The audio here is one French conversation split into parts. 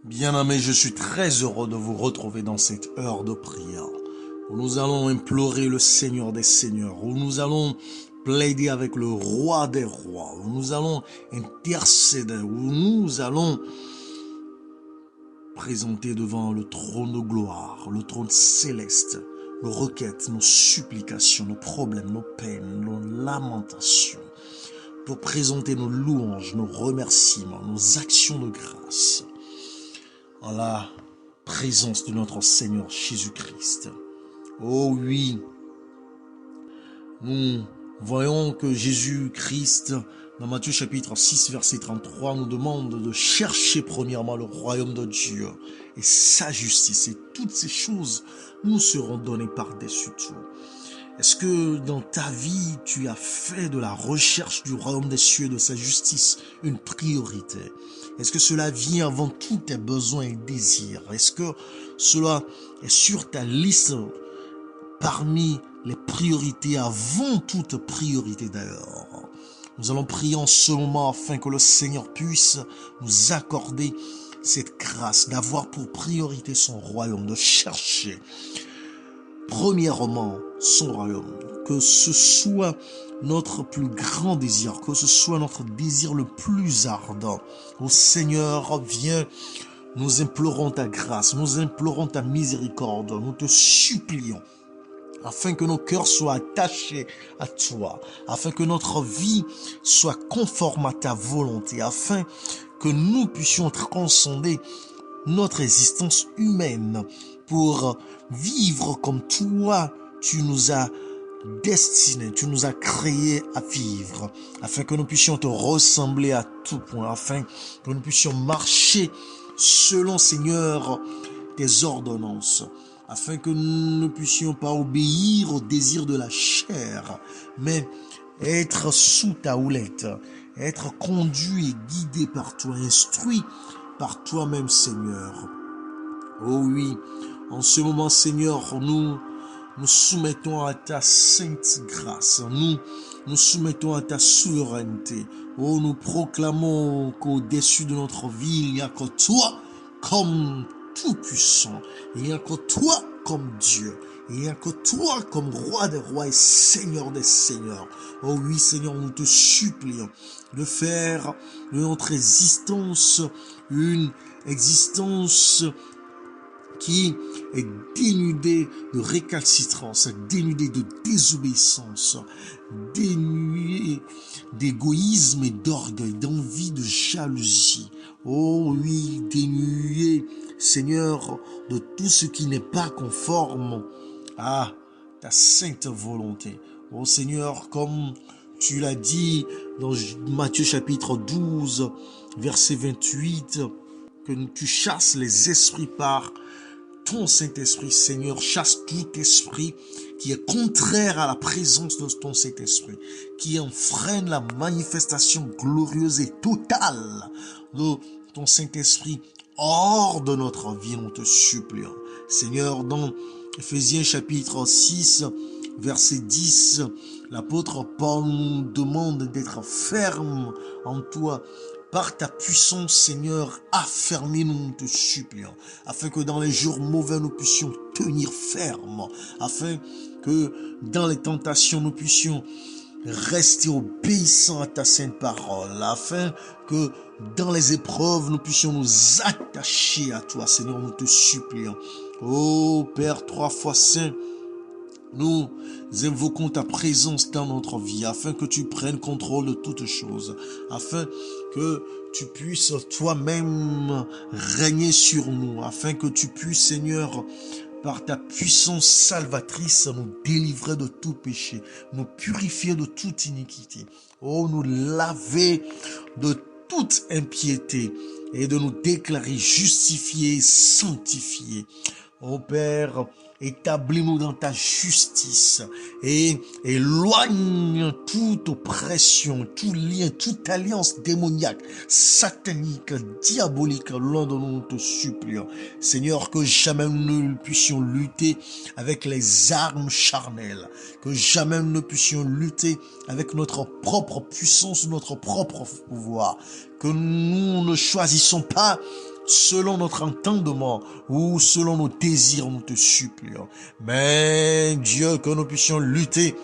Bien-aimés, je suis très heureux de vous retrouver dans cette heure de prière, où nous allons implorer le Seigneur des Seigneurs, où nous allons plaider avec le Roi des Rois, où nous allons intercéder, où nous allons présenter devant le trône de gloire, le trône céleste, nos requêtes, nos supplications, nos problèmes, nos peines, nos lamentations, pour présenter nos louanges, nos remerciements, nos actions de grâce en la présence de notre Seigneur Jésus-Christ. Oh oui, nous voyons que Jésus-Christ, dans Matthieu chapitre 6, verset 33, nous demande de chercher premièrement le royaume de Dieu et sa justice, et toutes ces choses nous seront données par-dessus tout. Est-ce que dans ta vie, tu as fait de la recherche du royaume des cieux et de sa justice une priorité? Est-ce que cela vient avant tous tes besoins et désirs? Est-ce que cela est sur ta liste parmi les priorités, avant toute priorité d'ailleurs? Nous allons prier en ce moment afin que le Seigneur puisse nous accorder cette grâce d'avoir pour priorité son royaume, de chercher premièrement son royaume, que ce soit notre plus grand désir, que ce soit notre désir le plus ardent. Ô Seigneur, viens, nous implorons ta grâce, nous implorons ta miséricorde, nous te supplions, afin que nos cœurs soient attachés à toi, afin que notre vie soit conforme à ta volonté, afin que nous puissions transcender notre existence humaine pour vivre comme toi, tu nous as destinés, tu nous as créés à vivre, afin que nous puissions te ressembler à tout point, afin que nous puissions marcher selon, Seigneur, tes ordonnances, afin que nous ne puissions pas obéir aux désirs de la chair, mais être sous ta houlette, être conduit et guidé par toi, instruit par toi-même, Seigneur. Oh oui, en ce moment, Seigneur, nous soumettons à ta sainte grâce, nous soumettons à ta souveraineté. Oh, nous proclamons qu'au-dessus de notre vie, il n'y a que toi comme tout-puissant, il n'y a que toi comme Dieu, il n'y a que toi comme roi des rois et seigneur des seigneurs. Oh oui, Seigneur, nous te supplions de faire de notre existence une existence qui est dénudée de récalcitrance, dénudée de désobéissance, dénudée d'égoïsme et d'orgueil, d'envie, de jalousie. Oh oui, dénudée, Seigneur, de tout ce qui n'est pas conforme à ta sainte volonté. Oh Seigneur, comme tu l'as dit dans Matthieu chapitre 12, verset 28, que tu chasses les esprits par ton Saint-Esprit, Seigneur, chasse tout esprit qui est contraire à la présence de ton Saint-Esprit, qui enfreine la manifestation glorieuse et totale de ton Saint-Esprit hors de notre vie, nous te supplions. Seigneur, dans Éphésiens chapitre 6, verset 10, l'apôtre Paul nous demande d'être ferme en toi, par ta puissance, Seigneur, affermis-nous, nous te supplions, afin que dans les jours mauvais, nous puissions tenir ferme, afin que dans les tentations, nous puissions rester obéissants à ta sainte parole, afin que dans les épreuves, nous puissions nous attacher à toi, Seigneur, nous te supplions. Ô Père trois fois saint, nous invoquons ta présence dans notre vie, afin que tu prennes contrôle de toutes choses, afin que tu puisses toi-même régner sur nous, afin que tu puisses, Seigneur, par ta puissance salvatrice, nous délivrer de tout péché, nous purifier de toute iniquité, oh, nous laver de toute impiété et de nous déclarer justifiés, sanctifiés. Oh Père, établis-nous dans ta justice et éloigne toute oppression, tout lien, toute alliance démoniaque, satanique, diabolique, loin de nous, nous te supplions. Seigneur, que jamais nous ne puissions lutter avec les armes charnelles, que jamais nous ne puissions lutter avec notre propre puissance, notre propre pouvoir, que nous ne choisissons pas selon notre entendement ou selon nos désirs, nous te supplions. Mais Dieu, que nous puissions lutter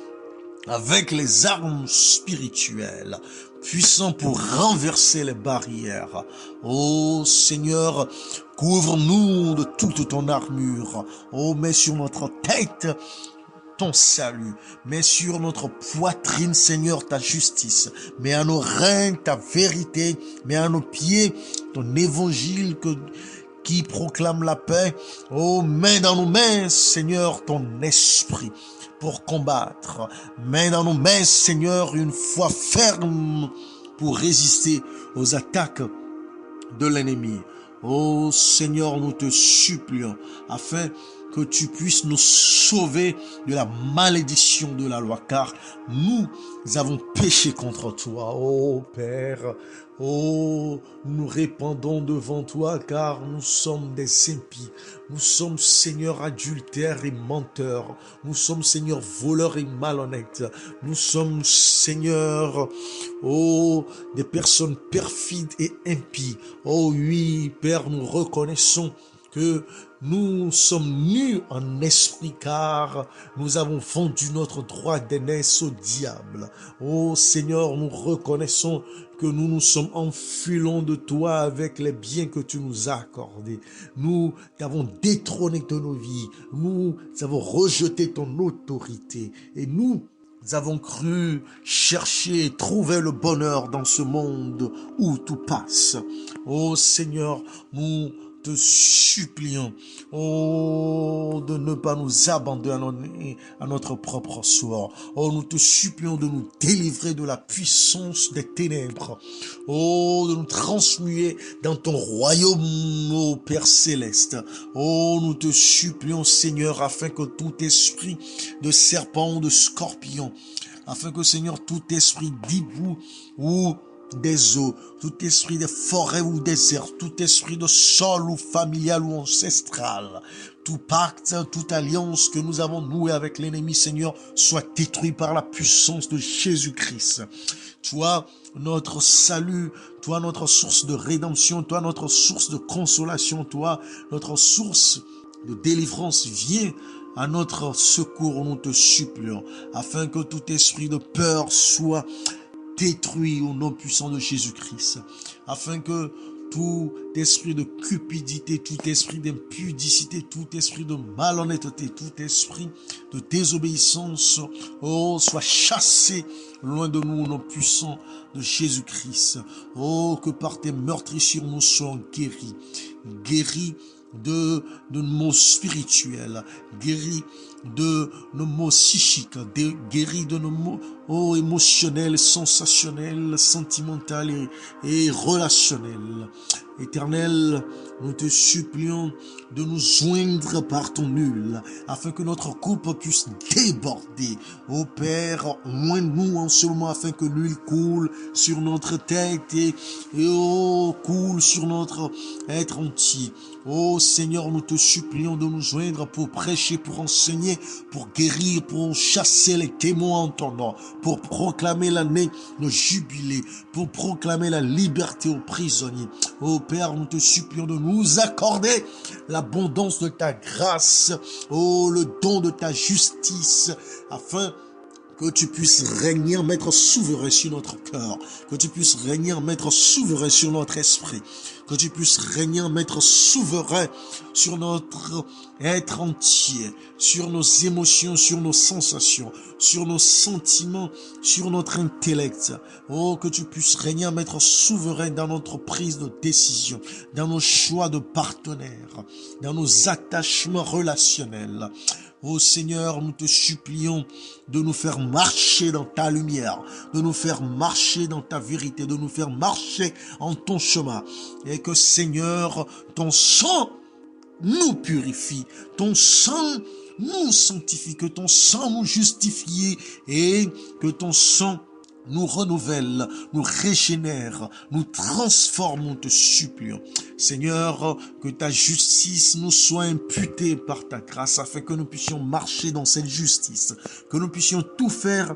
avec les armes spirituelles, puissants pour renverser les barrières. Ô Seigneur, couvre-nous de toute ton armure. Ô, mets sur notre tête ton salut. Mets sur notre poitrine, Seigneur, ta justice. Mets à nos reins ta vérité. Mets à nos pieds ton évangile qui proclame la paix. Oh, mets dans nos mains, Seigneur, ton esprit pour combattre. Mets dans nos mains, Seigneur, une foi ferme pour résister aux attaques de l'ennemi. Oh Seigneur, nous te supplions afin que tu puisses nous sauver de la malédiction de la loi, car nous avons péché contre toi, ô Père. Oh, nous répandons devant toi, car nous sommes des impies. Nous sommes, Seigneur, adultères et menteurs. Nous sommes, Seigneur, voleurs et malhonnêtes. Nous sommes, Seigneur, oh, des personnes perfides et impies. Oh oui, Père, nous reconnaissons que nous sommes nus en esprit, car nous avons vendu notre droit d'aînesse au diable. Oh Seigneur, nous reconnaissons que nous nous sommes enfilés de toi avec les biens que tu nous as accordés. Nous t'avons détrôné de nos vies. Nous avons rejeté ton autorité. Et nous avons cru chercher et trouver le bonheur dans ce monde où tout passe. Oh Seigneur, nous te supplions, oh, de ne pas nous abandonner à notre propre sort. Oh, nous te supplions de nous délivrer de la puissance des ténèbres. Oh, de nous transmuer dans ton royaume, ô Père céleste. Oh, nous te supplions, Seigneur, afin que tout esprit de serpent ou de scorpion, afin que, Seigneur, tout esprit d'hibou ou des eaux, tout esprit de forêt ou désert, tout esprit de sol ou familial ou ancestral, tout pacte, toute alliance que nous avons noué avec l'ennemi, Seigneur, soit détruit par la puissance de Jésus-Christ. Toi, notre salut, toi, notre source de rédemption, toi, notre source de consolation, toi, notre source de délivrance, viens à notre secours, nous te supplions, afin que tout esprit de peur soit détruit au nom puissant de Jésus-Christ, afin que tout esprit de cupidité, tout esprit d'impudicité, tout esprit de malhonnêteté, tout esprit de désobéissance, oh, soit chassé loin de nous au nom puissant de Jésus-Christ. Oh, que par tes meurtrissures nous soyons guéris, guéris de nos maux spirituels, guéris de nos maux psychiques, guéris de nos maux émotionnels, sensationnels, sentimentaux et relationnels. Éternel, nous te supplions de nous joindre par ton nul, afin que notre coupe puisse déborder. Ô Père, oins-nous en ce moment, afin que l'huile coule sur notre tête et coule sur notre être entier. Ô Seigneur, nous te supplions de nous joindre pour prêcher, pour enseigner, pour guérir, pour chasser les témoins en ton nom, pour proclamer l'année de jubilé, pour proclamer la liberté aux prisonniers. Ô Père, nous te supplions de nous accorder l'abondance de ta grâce, oh, le don de ta justice, afin que tu puisses régner, maître souverain sur notre cœur, que tu puisses régner, maître souverain sur notre esprit, que tu puisses régner, maître souverain sur notre être entier, sur nos émotions, sur nos sensations, sur nos sentiments, sur notre intellect. Oh, que tu puisses régner, maître souverain dans notre prise de décision, dans nos choix de partenaires, dans nos attachements relationnels. Ô Seigneur, nous te supplions de nous faire marcher dans ta lumière, de nous faire marcher dans ta vérité, de nous faire marcher en ton chemin. Et que Seigneur, ton sang nous purifie, ton sang nous sanctifie, que ton sang nous justifie et que ton sang nous renouvelle, nous régénère, nous transforme, nous te supplions. Seigneur, que ta justice nous soit imputée par ta grâce, afin que nous puissions marcher dans cette justice, que nous puissions tout faire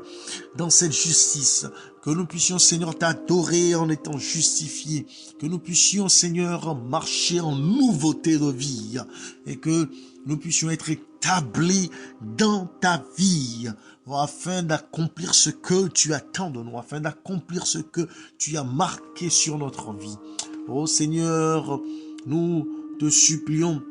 dans cette justice, que nous puissions, Seigneur, t'adorer en étant justifiés, que nous puissions, Seigneur, marcher en nouveauté de vie et que nous puissions être établis dans ta vie afin d'accomplir ce que tu attends de nous, afin d'accomplir ce que tu as marqué sur notre vie. Oh Seigneur, nous te supplions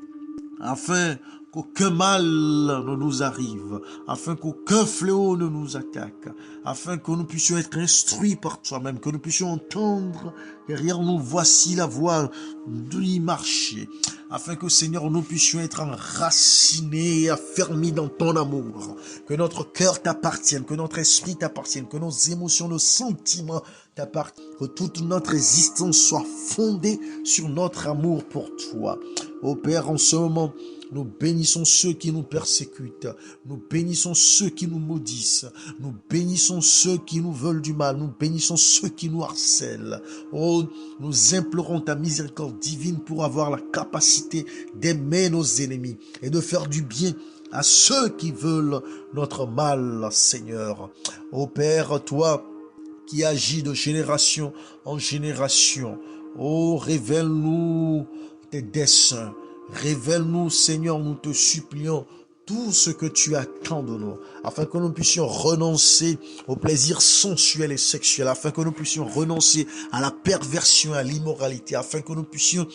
afin qu'aucun mal ne nous arrive, afin qu'aucun fléau ne nous attaque, afin que nous puissions être instruits par toi-même, que nous puissions entendre derrière nous, voici la voie d'y marcher, afin que, Seigneur, nous puissions être enracinés et affermis dans ton amour, que notre cœur t'appartienne, que notre esprit t'appartienne, que nos émotions, nos sentiments t'appartiennent, que toute notre existence soit fondée sur notre amour pour toi. Ô Père, en ce moment, nous bénissons ceux qui nous persécutent, nous bénissons ceux qui nous maudissent, nous bénissons ceux qui nous veulent du mal, nous bénissons ceux qui nous harcèlent. Oh, nous implorons ta miséricorde divine pour avoir la capacité d'aimer nos ennemis et de faire du bien à ceux qui veulent notre mal, Seigneur. Ô Père, toi qui agis de génération en génération, oh, révèle-nous tes desseins. Révèle-nous, Seigneur, nous te supplions, tout ce que tu attends de nous, afin que nous puissions renoncer au plaisir sensuel et sexuel, afin que nous puissions renoncer à la perversion, à l'immoralité, afin que nous puissions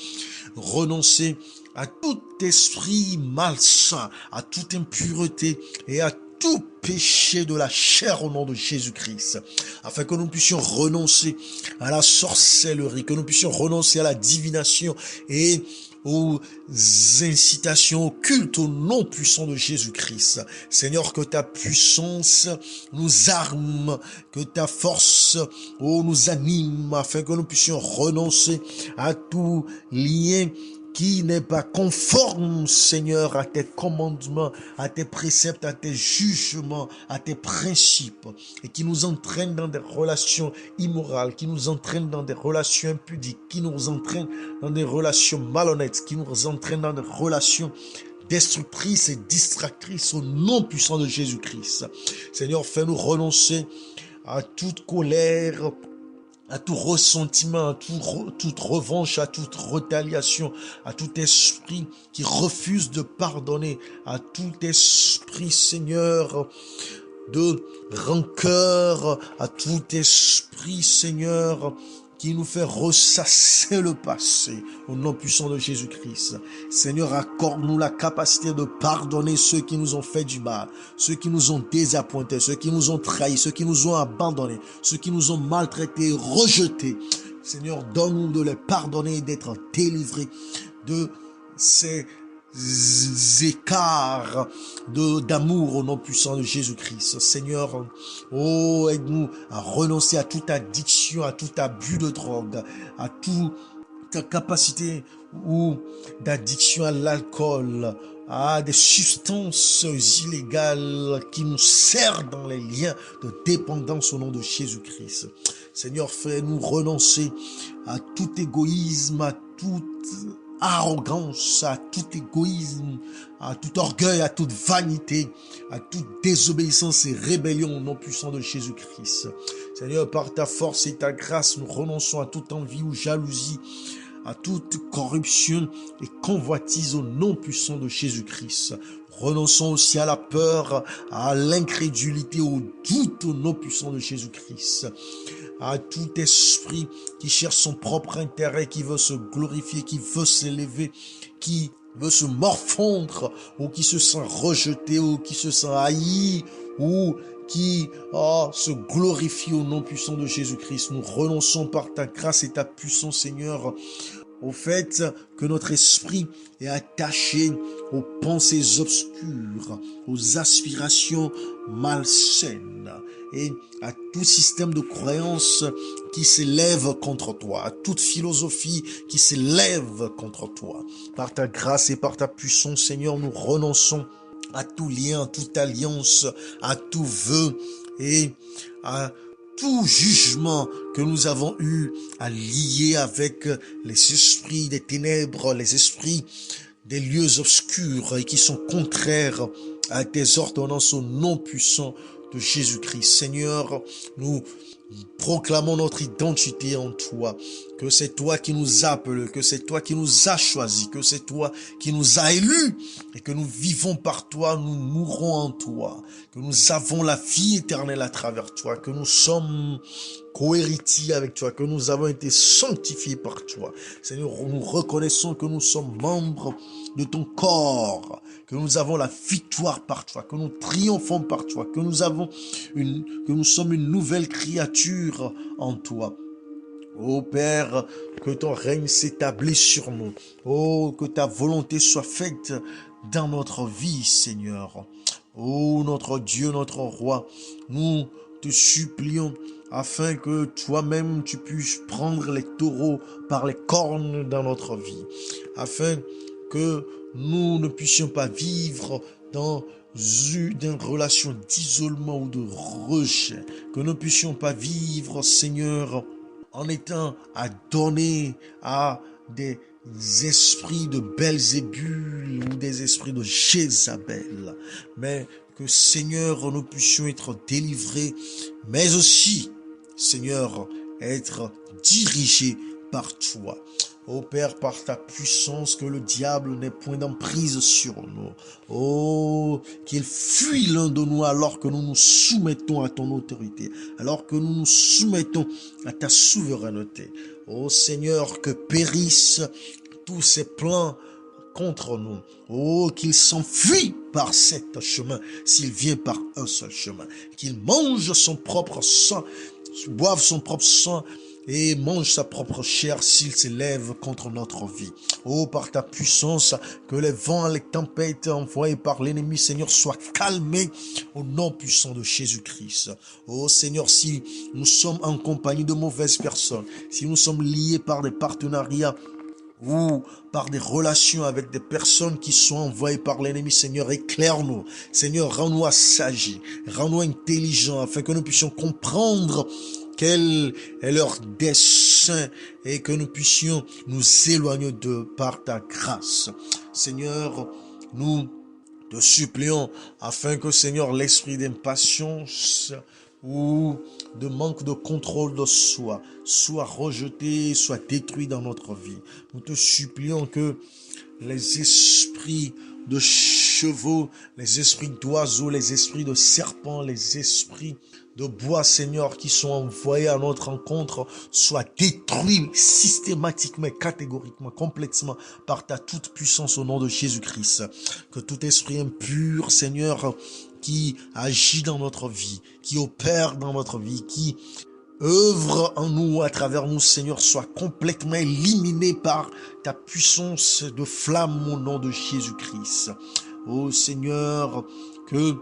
renoncer à tout esprit malsain, à toute impureté et à tout péché de la chair au nom de Jésus-Christ, afin que nous puissions renoncer à la sorcellerie, que nous puissions renoncer à la divination et aux incitations occultes au nom puissant de Jésus-Christ. Seigneur, que ta puissance nous arme, que ta force nous anime, afin que nous puissions renoncer à tout lien qui n'est pas conforme, Seigneur, à tes commandements, à tes préceptes, à tes jugements, à tes principes, et qui nous entraîne dans des relations immorales, qui nous entraîne dans des relations impudiques, qui nous entraîne dans des relations malhonnêtes, qui nous entraîne dans des relations destructrices et distractrices au nom puissant de Jésus-Christ. Seigneur, fais-nous renoncer à toute colère, à tout ressentiment, à toute revanche, à toute retaliation, à tout esprit qui refuse de pardonner, à tout esprit, Seigneur, de rancœur, à tout esprit, Seigneur, qui nous fait ressasser le passé, au nom puissant de Jésus-Christ. Seigneur, accorde-nous la capacité de pardonner ceux qui nous ont fait du mal, ceux qui nous ont désappointés, ceux qui nous ont trahis, ceux qui nous ont abandonnés, ceux qui nous ont maltraités, rejetés. Seigneur, donne-nous de les pardonner et d'être délivrés de ces écarts d'amour au nom puissant de Jésus-Christ. Seigneur, oh, aide-nous à renoncer à toute addiction, à tout abus de drogue, à toute capacité ou d'addiction à l'alcool, à des substances illégales qui nous servent dans les liens de dépendance au nom de Jésus-Christ. Seigneur, fais-nous renoncer à tout égoïsme, à toute arrogance, à tout égoïsme, à tout orgueil, à toute vanité, à toute désobéissance et rébellion au nom puissant de Jésus-Christ. Seigneur, par ta force et ta grâce, nous renonçons à toute envie ou jalousie, à toute corruption et convoitise au nom puissant de Jésus-Christ. Renonçons aussi à la peur, à l'incrédulité, au doute au nom puissant de Jésus-Christ. À tout esprit qui cherche son propre intérêt, qui veut se glorifier, qui veut s'élever, qui veut se morfondre, ou qui se sent rejeté, ou qui se sent haï, ou qui se glorifie au nom puissant de Jésus-Christ. Nous renonçons par ta grâce et ta puissance, Seigneur, au fait que notre esprit est attaché aux pensées obscures, aux aspirations malsaines et à tout système de croyance qui s'élève contre toi, à toute philosophie qui s'élève contre toi. Par ta grâce et par ta puissance, Seigneur, nous renonçons à tout lien, à toute alliance, à tout vœu et à tout jugement que nous avons eu à lier avec les esprits des ténèbres, les esprits des lieux obscurs et qui sont contraires à tes ordonnances au nom puissant de Jésus-Christ. Seigneur, nous Proclamons notre identité en toi, que c'est toi qui nous appelles, que c'est toi qui nous as choisis, que c'est toi qui nous as élus et que nous vivons par toi, nous mourrons en toi, que nous avons la vie éternelle à travers toi, que nous sommes co-héritiers avec toi, que nous avons été sanctifiés par toi. Seigneur, nous reconnaissons que nous sommes membres de ton corps, que nous avons la victoire par toi, que nous triomphons par toi, que nous sommes une nouvelle créature en toi. Ô Père, que ton règne s'établisse sur nous. Oh, que ta volonté soit faite dans notre vie, Seigneur. Ô notre Dieu, notre Roi, nous te supplions afin que toi-même tu puisses prendre les taureaux par les cornes dans notre vie, afin que nous ne puissions pas vivre dans une relation d'isolement ou de rejet, que nous ne puissions pas vivre, Seigneur, en étant adonnés à des esprits de Belzébul ou des esprits de Jézabel, mais que, Seigneur, nous puissions être délivrés, mais aussi, Seigneur, être dirigés par toi. Ô Père, par ta puissance, que le diable n'ait point d'emprise sur nous. Oh, qu'il fuit l'un de nous alors que nous nous soumettons à ton autorité, alors que nous nous soumettons à ta souveraineté. Ô Seigneur, que périssent tous ces plans contre nous. Oh, qu'il s'enfuit par cet chemin, s'il vient par un seul chemin. Qu'il mange son propre sang, boive son propre sang, et mange sa propre chair s'il s'élève contre notre vie. Oh, par ta puissance, que les vents, les tempêtes envoyées par l'ennemi, Seigneur, soient calmés au nom puissant de Jésus-Christ. Oh Seigneur, si nous sommes en compagnie de mauvaises personnes, si nous sommes liés par des partenariats ou par des relations avec des personnes qui sont envoyées par l'ennemi, Seigneur, éclaire-nous. Seigneur, rends-nous sagis, rends-nous intelligents, afin que nous puissions comprendre quel est leur dessein et que nous puissions nous éloigner d'eux par ta grâce. Seigneur, nous te supplions afin que, Seigneur, l'esprit d'impatience ou de manque de contrôle de soi soit rejeté, soit détruit dans notre vie. Nous te supplions que les esprits de chevaux, les esprits d'oiseaux, les esprits de serpents, les esprits de bois, Seigneur, qui sont envoyés à notre rencontre, soient détruits systématiquement, catégoriquement, complètement par ta toute puissance au nom de Jésus-Christ. Que tout esprit impur, Seigneur, qui agit dans notre vie, qui opère dans notre vie, qui œuvre en nous, à travers nous, Seigneur, soit complètement éliminé par ta puissance de flamme au nom de Jésus-Christ. Ô Seigneur, que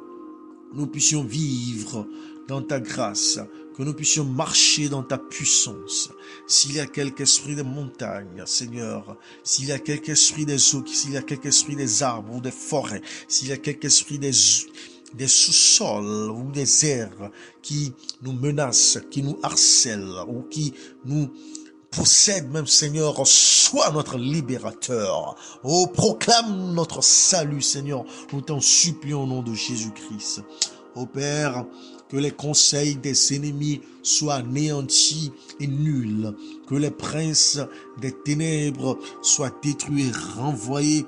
nous puissions vivre dans ta grâce, que nous puissions marcher dans ta puissance. S'il y a quelque esprit des montagnes, Seigneur, s'il y a quelque esprit des eaux, s'il y a quelque esprit des arbres ou des forêts, s'il y a quelque esprit des sous-sols ou des airs qui nous menacent, qui nous harcèlent ou qui nous possèdent même, Seigneur, sois notre libérateur. Oh, proclame notre salut, Seigneur. Nous t'en supplions au nom de Jésus-Christ. Ô Père, que les conseils des ennemis soient anéantis et nuls, que les princes des ténèbres soient détruits et renvoyés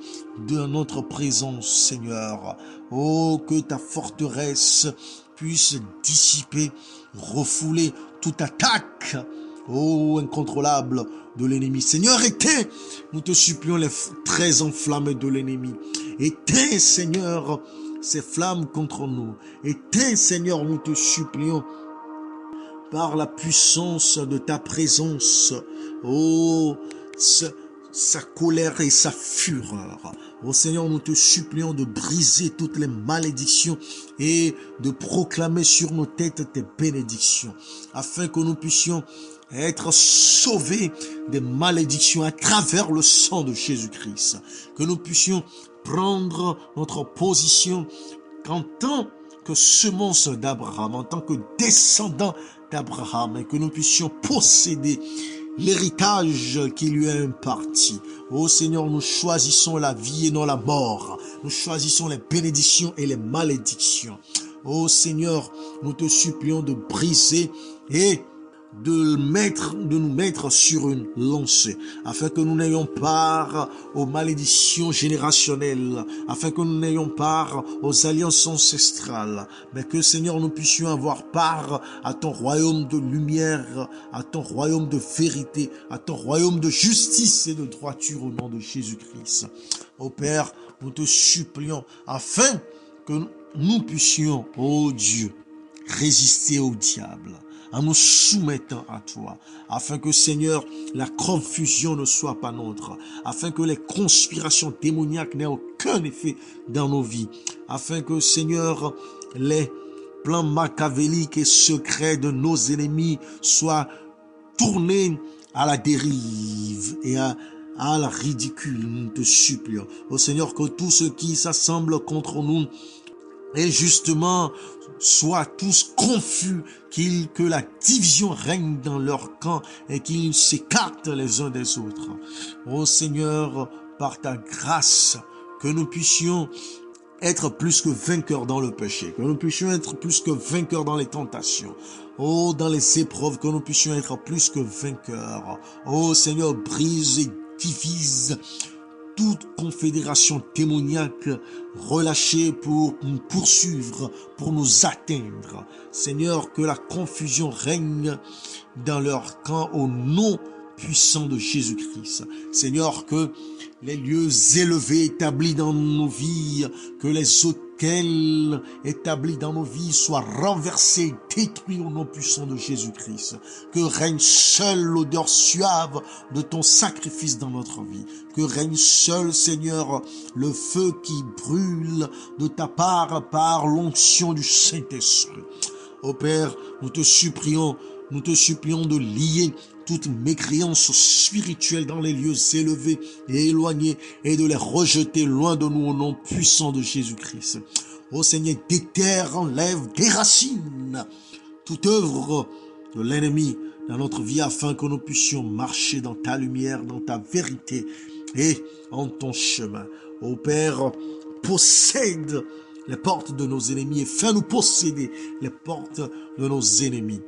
de notre présence, Seigneur. Oh, que ta forteresse puisse dissiper, refouler toute attaque, oh, incontrôlable de l'ennemi. Seigneur, éteins, nous te supplions, les traits enflammés de l'ennemi. Éteins, Seigneur, ces flammes contre nous. Éteins, Seigneur, nous te supplions, par la puissance de ta présence, oh, sa colère et sa fureur. Oh Seigneur, nous te supplions de briser toutes les malédictions et de proclamer sur nos têtes tes bénédictions, afin que nous puissions être sauvés des malédictions à travers le sang de Jésus-Christ, que nous puissions prendre notre position en tant que semence d'Abraham, en tant que descendant d'Abraham, et que nous puissions posséder l'héritage qui lui est imparti. Oh Seigneur, nous choisissons la vie et non la mort. Nous choisissons les bénédictions et les malédictions. Oh Seigneur, nous te supplions de briser et de nous mettre sur une lancée, afin que nous n'ayons part aux malédictions générationnelles, afin que nous n'ayons part aux alliances ancestrales, mais que, Seigneur, nous puissions avoir part à ton royaume de lumière, à ton royaume de vérité, à ton royaume de justice et de droiture au nom de Jésus-Christ. Ô Père, nous te supplions, afin que nous puissions, ô Dieu, résister au diable, en nous soumettant à toi, afin que, Seigneur, la confusion ne soit pas nôtre, afin que les conspirations démoniaques n'aient aucun effet dans nos vies, afin que, Seigneur, les plans machiavéliques et secrets de nos ennemis soient tournés à la dérive et à la ridicule. Nous te supplions, ô Seigneur, que tout ce qui s'assemble contre nous et justement soient tous confus, que la division règne dans leur camp et qu'ils s'écartent les uns des autres. Ô Seigneur, par ta grâce, que nous puissions être plus que vainqueurs dans le péché, que nous puissions être plus que vainqueurs dans les tentations. Oh, dans les épreuves, que nous puissions être plus que vainqueurs. Oh Seigneur, brise et divise toute confédération démoniaque relâchée pour nous poursuivre, pour nous atteindre. Seigneur, que la confusion règne dans leur camp au nom puissant de Jésus-Christ. Seigneur, que les lieux élevés établis dans nos vies, que les autel établis dans nos vies soient renversés, détruits au nom puissant de Jésus-Christ. Que règne seule l'odeur suave de ton sacrifice dans notre vie. Que règne seul, Seigneur, le feu qui brûle de ta part par l'onction du Saint-Esprit. Ô Père, nous te supplions de lier toute mécréance spirituelle dans les lieux élevés et éloignés et de les rejeter loin de nous au nom puissant de Jésus-Christ. Ô Seigneur, déterre, enlève, déracine toute œuvre de l'ennemi dans notre vie afin que nous puissions marcher dans ta lumière, dans ta vérité et en ton chemin. Ô Père, possède les portes de nos ennemis et fais-nous posséder les portes de nos ennemis,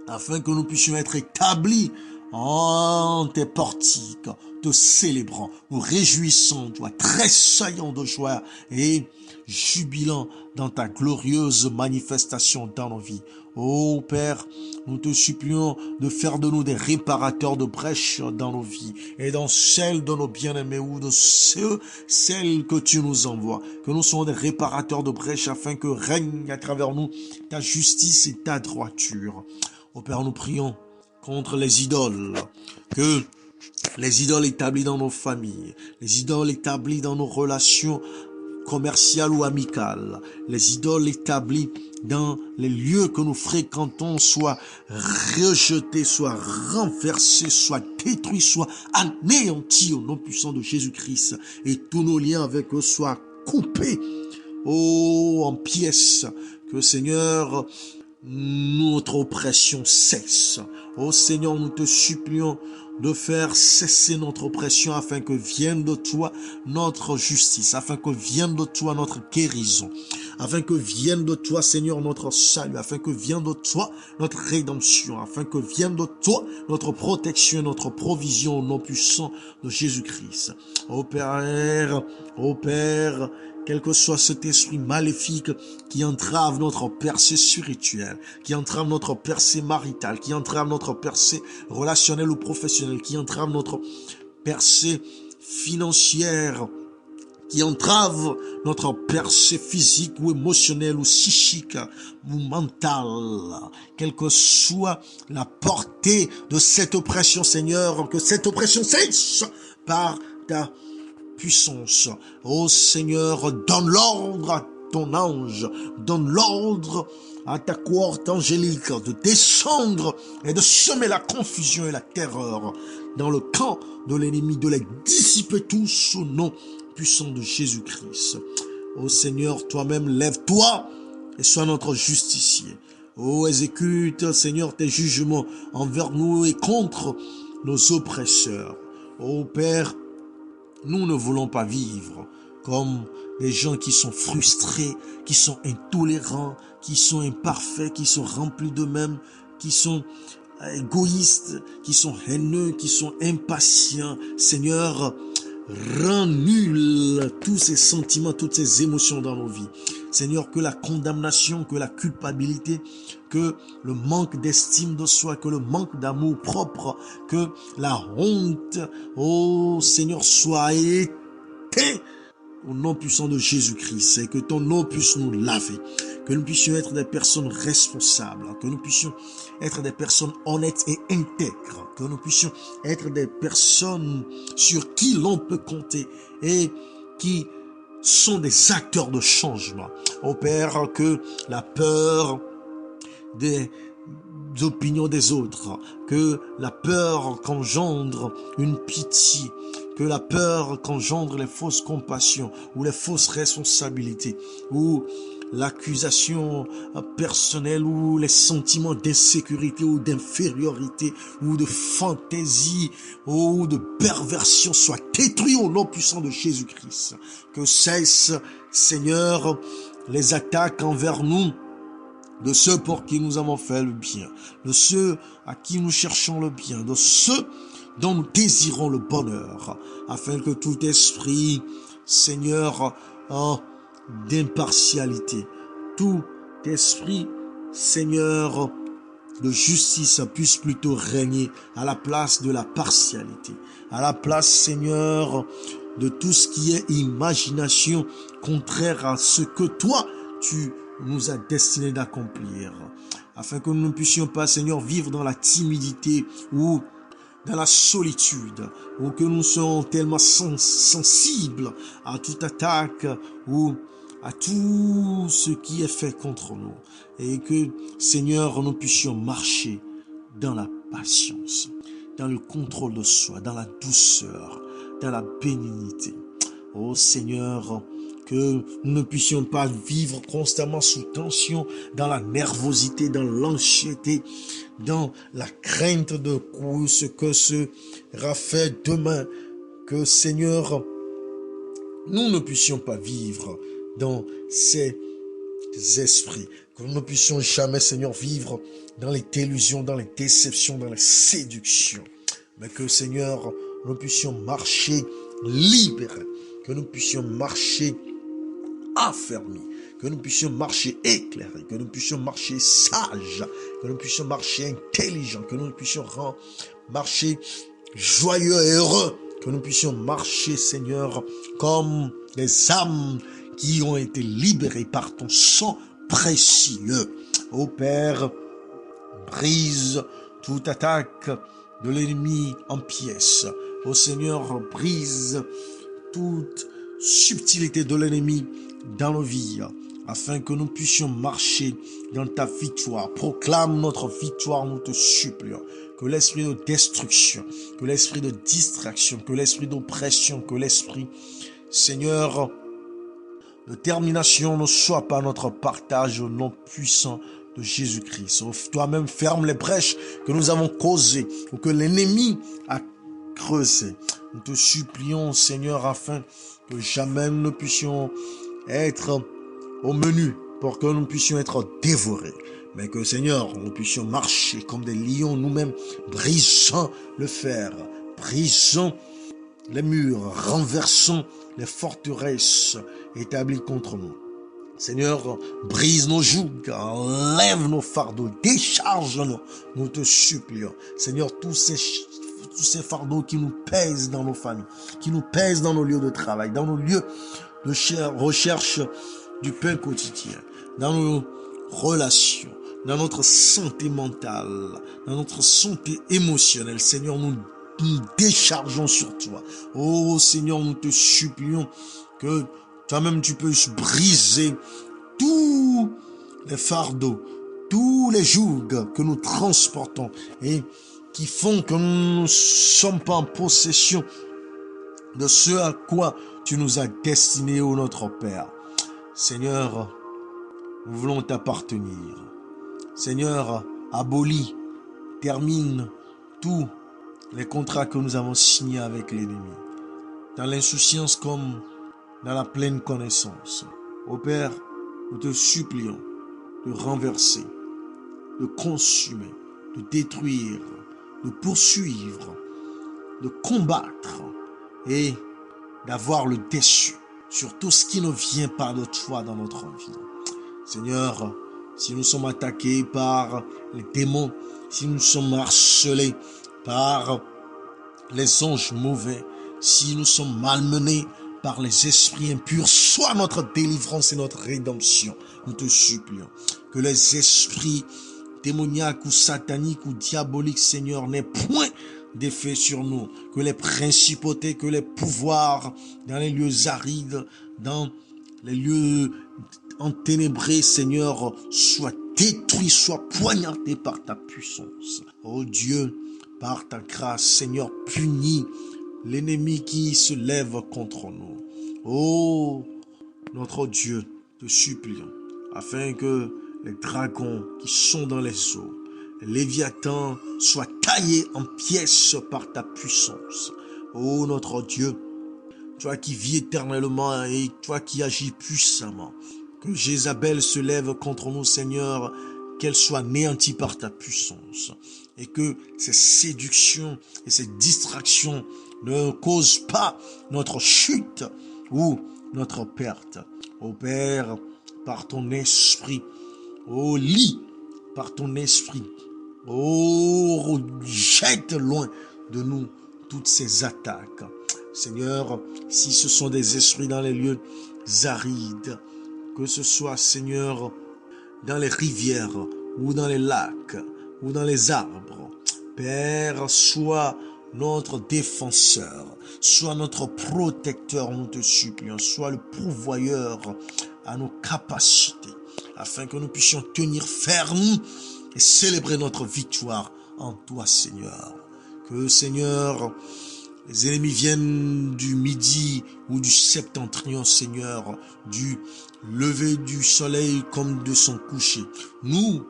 afin que nous puissions être établis en tes portiques, te célébrant, nous réjouissant, toi, tressaillant de joie et jubilant dans ta glorieuse manifestation dans nos vies. Ô Père, nous te supplions de faire de nous des réparateurs de brèches dans nos vies et dans celles de nos bien-aimés ou de celles que tu nous envoies. Que nous soyons des réparateurs de brèches afin que règne à travers nous ta justice et ta droiture. Ô Père, nous prions contre les idoles, que les idoles établies dans nos familles, les idoles établies dans nos relations commerciales ou amicales, les idoles établies dans les lieux que nous fréquentons soient rejetés, soient renversés, soient détruits, soient anéantis au nom puissant de Jésus-Christ, et tous nos liens avec eux soient coupés, en pièces. Que Seigneur, notre oppression cesse. Ô Seigneur, nous te supplions de faire cesser notre oppression afin que vienne de toi notre justice, afin que vienne de toi notre guérison, afin que vienne de toi, Seigneur, notre salut, afin que vienne de toi notre rédemption, afin que vienne de toi notre protection et notre provision au nom puissant de Jésus-Christ. Ô Père, quel que soit cet esprit maléfique qui entrave notre percée spirituelle, qui entrave notre percée maritale, qui entrave notre percée relationnelle ou professionnelle, qui entrave notre percée financière, qui entrave notre percée physique ou émotionnelle ou psychique ou mentale, quelle que soit la portée de cette oppression, Seigneur, que cette oppression cesse par ta puissance. Ô Seigneur, donne l'ordre à ton ange, donne l'ordre à ta cohorte angélique de descendre et de semer la confusion et la terreur dans le camp de l'ennemi, de les dissiper tous au nom puissant de Jésus-Christ. Ô Seigneur, toi-même, lève-toi et sois notre justicier. Ô, exécute, Seigneur, tes jugements envers nous et contre nos oppresseurs. Ô Père, nous ne voulons pas vivre comme des gens qui sont frustrés, qui sont intolérants, qui sont imparfaits, qui sont remplis d'eux-mêmes, qui sont égoïstes, qui sont haineux, qui sont impatients. Seigneur, rends nul tous ces sentiments, toutes ces émotions dans nos vies. Seigneur, que la condamnation, que la culpabilité, que le manque d'estime de soi, que le manque d'amour propre, que la honte, oh Seigneur, soit été au nom puissant de Jésus-Christ, et que ton nom puisse nous laver, que nous puissions être des personnes responsables, que nous puissions être des personnes honnêtes et intègres, que nous puissions être des personnes sur qui l'on peut compter et qui sont des acteurs de changement. Ô Père, que la peur des opinions des autres, que la peur qu'engendre une pitié, que la peur qu'engendre les fausses compassions ou les fausses responsabilités ou l'accusation personnelle ou les sentiments d'insécurité ou d'infériorité ou de fantaisie ou de perversion soient détruits au nom puissant de Jésus-Christ. Que cessent, Seigneur, les attaques envers nous de ceux pour qui nous avons fait le bien, de ceux à qui nous cherchons le bien, de ceux dont nous désirons le bonheur, afin que tout esprit, Seigneur, d'impartialité, tout esprit, Seigneur, de justice puisse plutôt régner à la place de la partialité, à la place, Seigneur, de tout ce qui est imagination contraire à ce que toi, tu nous as destiné d'accomplir, afin que nous ne puissions pas, Seigneur, vivre dans la timidité ou dans la solitude, ou que nous soyons tellement sensibles à toute attaque ou à tout ce qui est fait contre nous, et que, Seigneur, nous puissions marcher dans la patience, dans le contrôle de soi, dans la douceur, dans la bénignité. Oh Seigneur, que nous ne puissions pas vivre constamment sous tension, dans la nervosité, dans l'anxiété, dans la crainte de ce que sera fait demain. Que, Seigneur, nous ne puissions pas vivre dans ces esprits. Que nous ne puissions jamais, Seigneur, vivre dans les délusions, dans les déceptions, dans les séductions. Mais que, Seigneur, nous puissions marcher libérés. Que nous puissions marcher affermis, que nous puissions marcher éclairés, que nous puissions marcher sages, que nous puissions marcher intelligents, que nous puissions marcher joyeux et heureux, que nous puissions marcher, Seigneur, comme des âmes qui ont été libérées par ton sang précieux. Ô Père, brise toute attaque de l'ennemi en pièces. Ô Seigneur, brise toute subtilité de l'ennemi dans nos vies, afin que nous puissions marcher dans ta victoire. Proclame notre victoire, nous te supplions. Que l'esprit de destruction, que l'esprit de distraction, que l'esprit d'oppression, que l'esprit, Seigneur, de termination ne soit pas notre partage au nom puissant de Jésus-Christ. Toi-même, ferme les brèches que nous avons causées ou que l'ennemi a creusées. Nous te supplions, Seigneur, afin que jamais nous ne puissions être au menu pour que nous puissions être dévorés. Mais que, Seigneur, nous puissions marcher comme des lions nous-mêmes, brisant le fer, brisant les murs, renversant les forteresses établies contre nous. Seigneur, brise nos jougs, enlève nos fardeaux, décharge-nous, nous te supplions. Seigneur, tous ces fardeaux qui nous pèsent dans nos familles, qui nous pèsent dans nos lieux de travail, dans nos lieux de recherche du pain quotidien, dans nos relations, dans notre santé mentale, dans notre santé émotionnelle. Seigneur, nous déchargeons sur toi. Oh Seigneur, nous te supplions que toi-même tu peux briser tous les fardeaux, tous les jougs que nous transportons et qui font que nous ne sommes pas en possession de ce à quoi tu nous as destinés, ô notre Père. Seigneur, nous voulons t'appartenir. Seigneur, abolis, termine tous les contrats que nous avons signés avec l'ennemi, dans l'insouciance comme dans la pleine connaissance. Ô Père, nous te supplions de renverser, de consumer de détruire, de poursuivre, de combattre et d'avoir le dessus sur tout ce qui ne vient pas de toi dans notre vie. Seigneur, si nous sommes attaqués par les démons, si nous sommes harcelés par les anges mauvais, si nous sommes malmenés par les esprits impurs, sois notre délivrance et notre rédemption. Nous te supplions que les esprits démoniaques ou sataniques ou diaboliques, Seigneur, n'aient point d'effet sur nous, que les principautés, que les pouvoirs dans les lieux arides, dans les lieux enténébrés, Seigneur, soient détruits, soient poignardés par ta puissance. Oh Dieu, par ta grâce, Seigneur, punis l'ennemi qui se lève contre nous. Oh, notre Dieu, te supplions, afin que les dragons qui sont dans les eaux, les léviathans soient taillés en pièces par ta puissance. Oh, notre Dieu, toi qui vis éternellement et toi qui agis puissamment, que Jézabel se lève contre nous, Seigneur, qu'elle soit anéantie par ta puissance, et que ces séductions et ces distractions ne causent pas notre chute ou notre perte. Ô Père, par ton esprit, ô lis par ton esprit, ô jette loin de nous toutes ces attaques. Seigneur, si ce sont des esprits dans les lieux arides, que ce soit, Seigneur, dans les rivières ou dans les lacs ou dans les arbres, Père, sois notre défenseur, sois notre protecteur, nous te supplions, sois le pourvoyeur à nos capacités, afin que nous puissions tenir ferme et célébrer notre victoire en toi, Seigneur. Que, Seigneur, les ennemis viennent du midi ou du septentrion, Seigneur, du lever du soleil comme de son coucher. Nous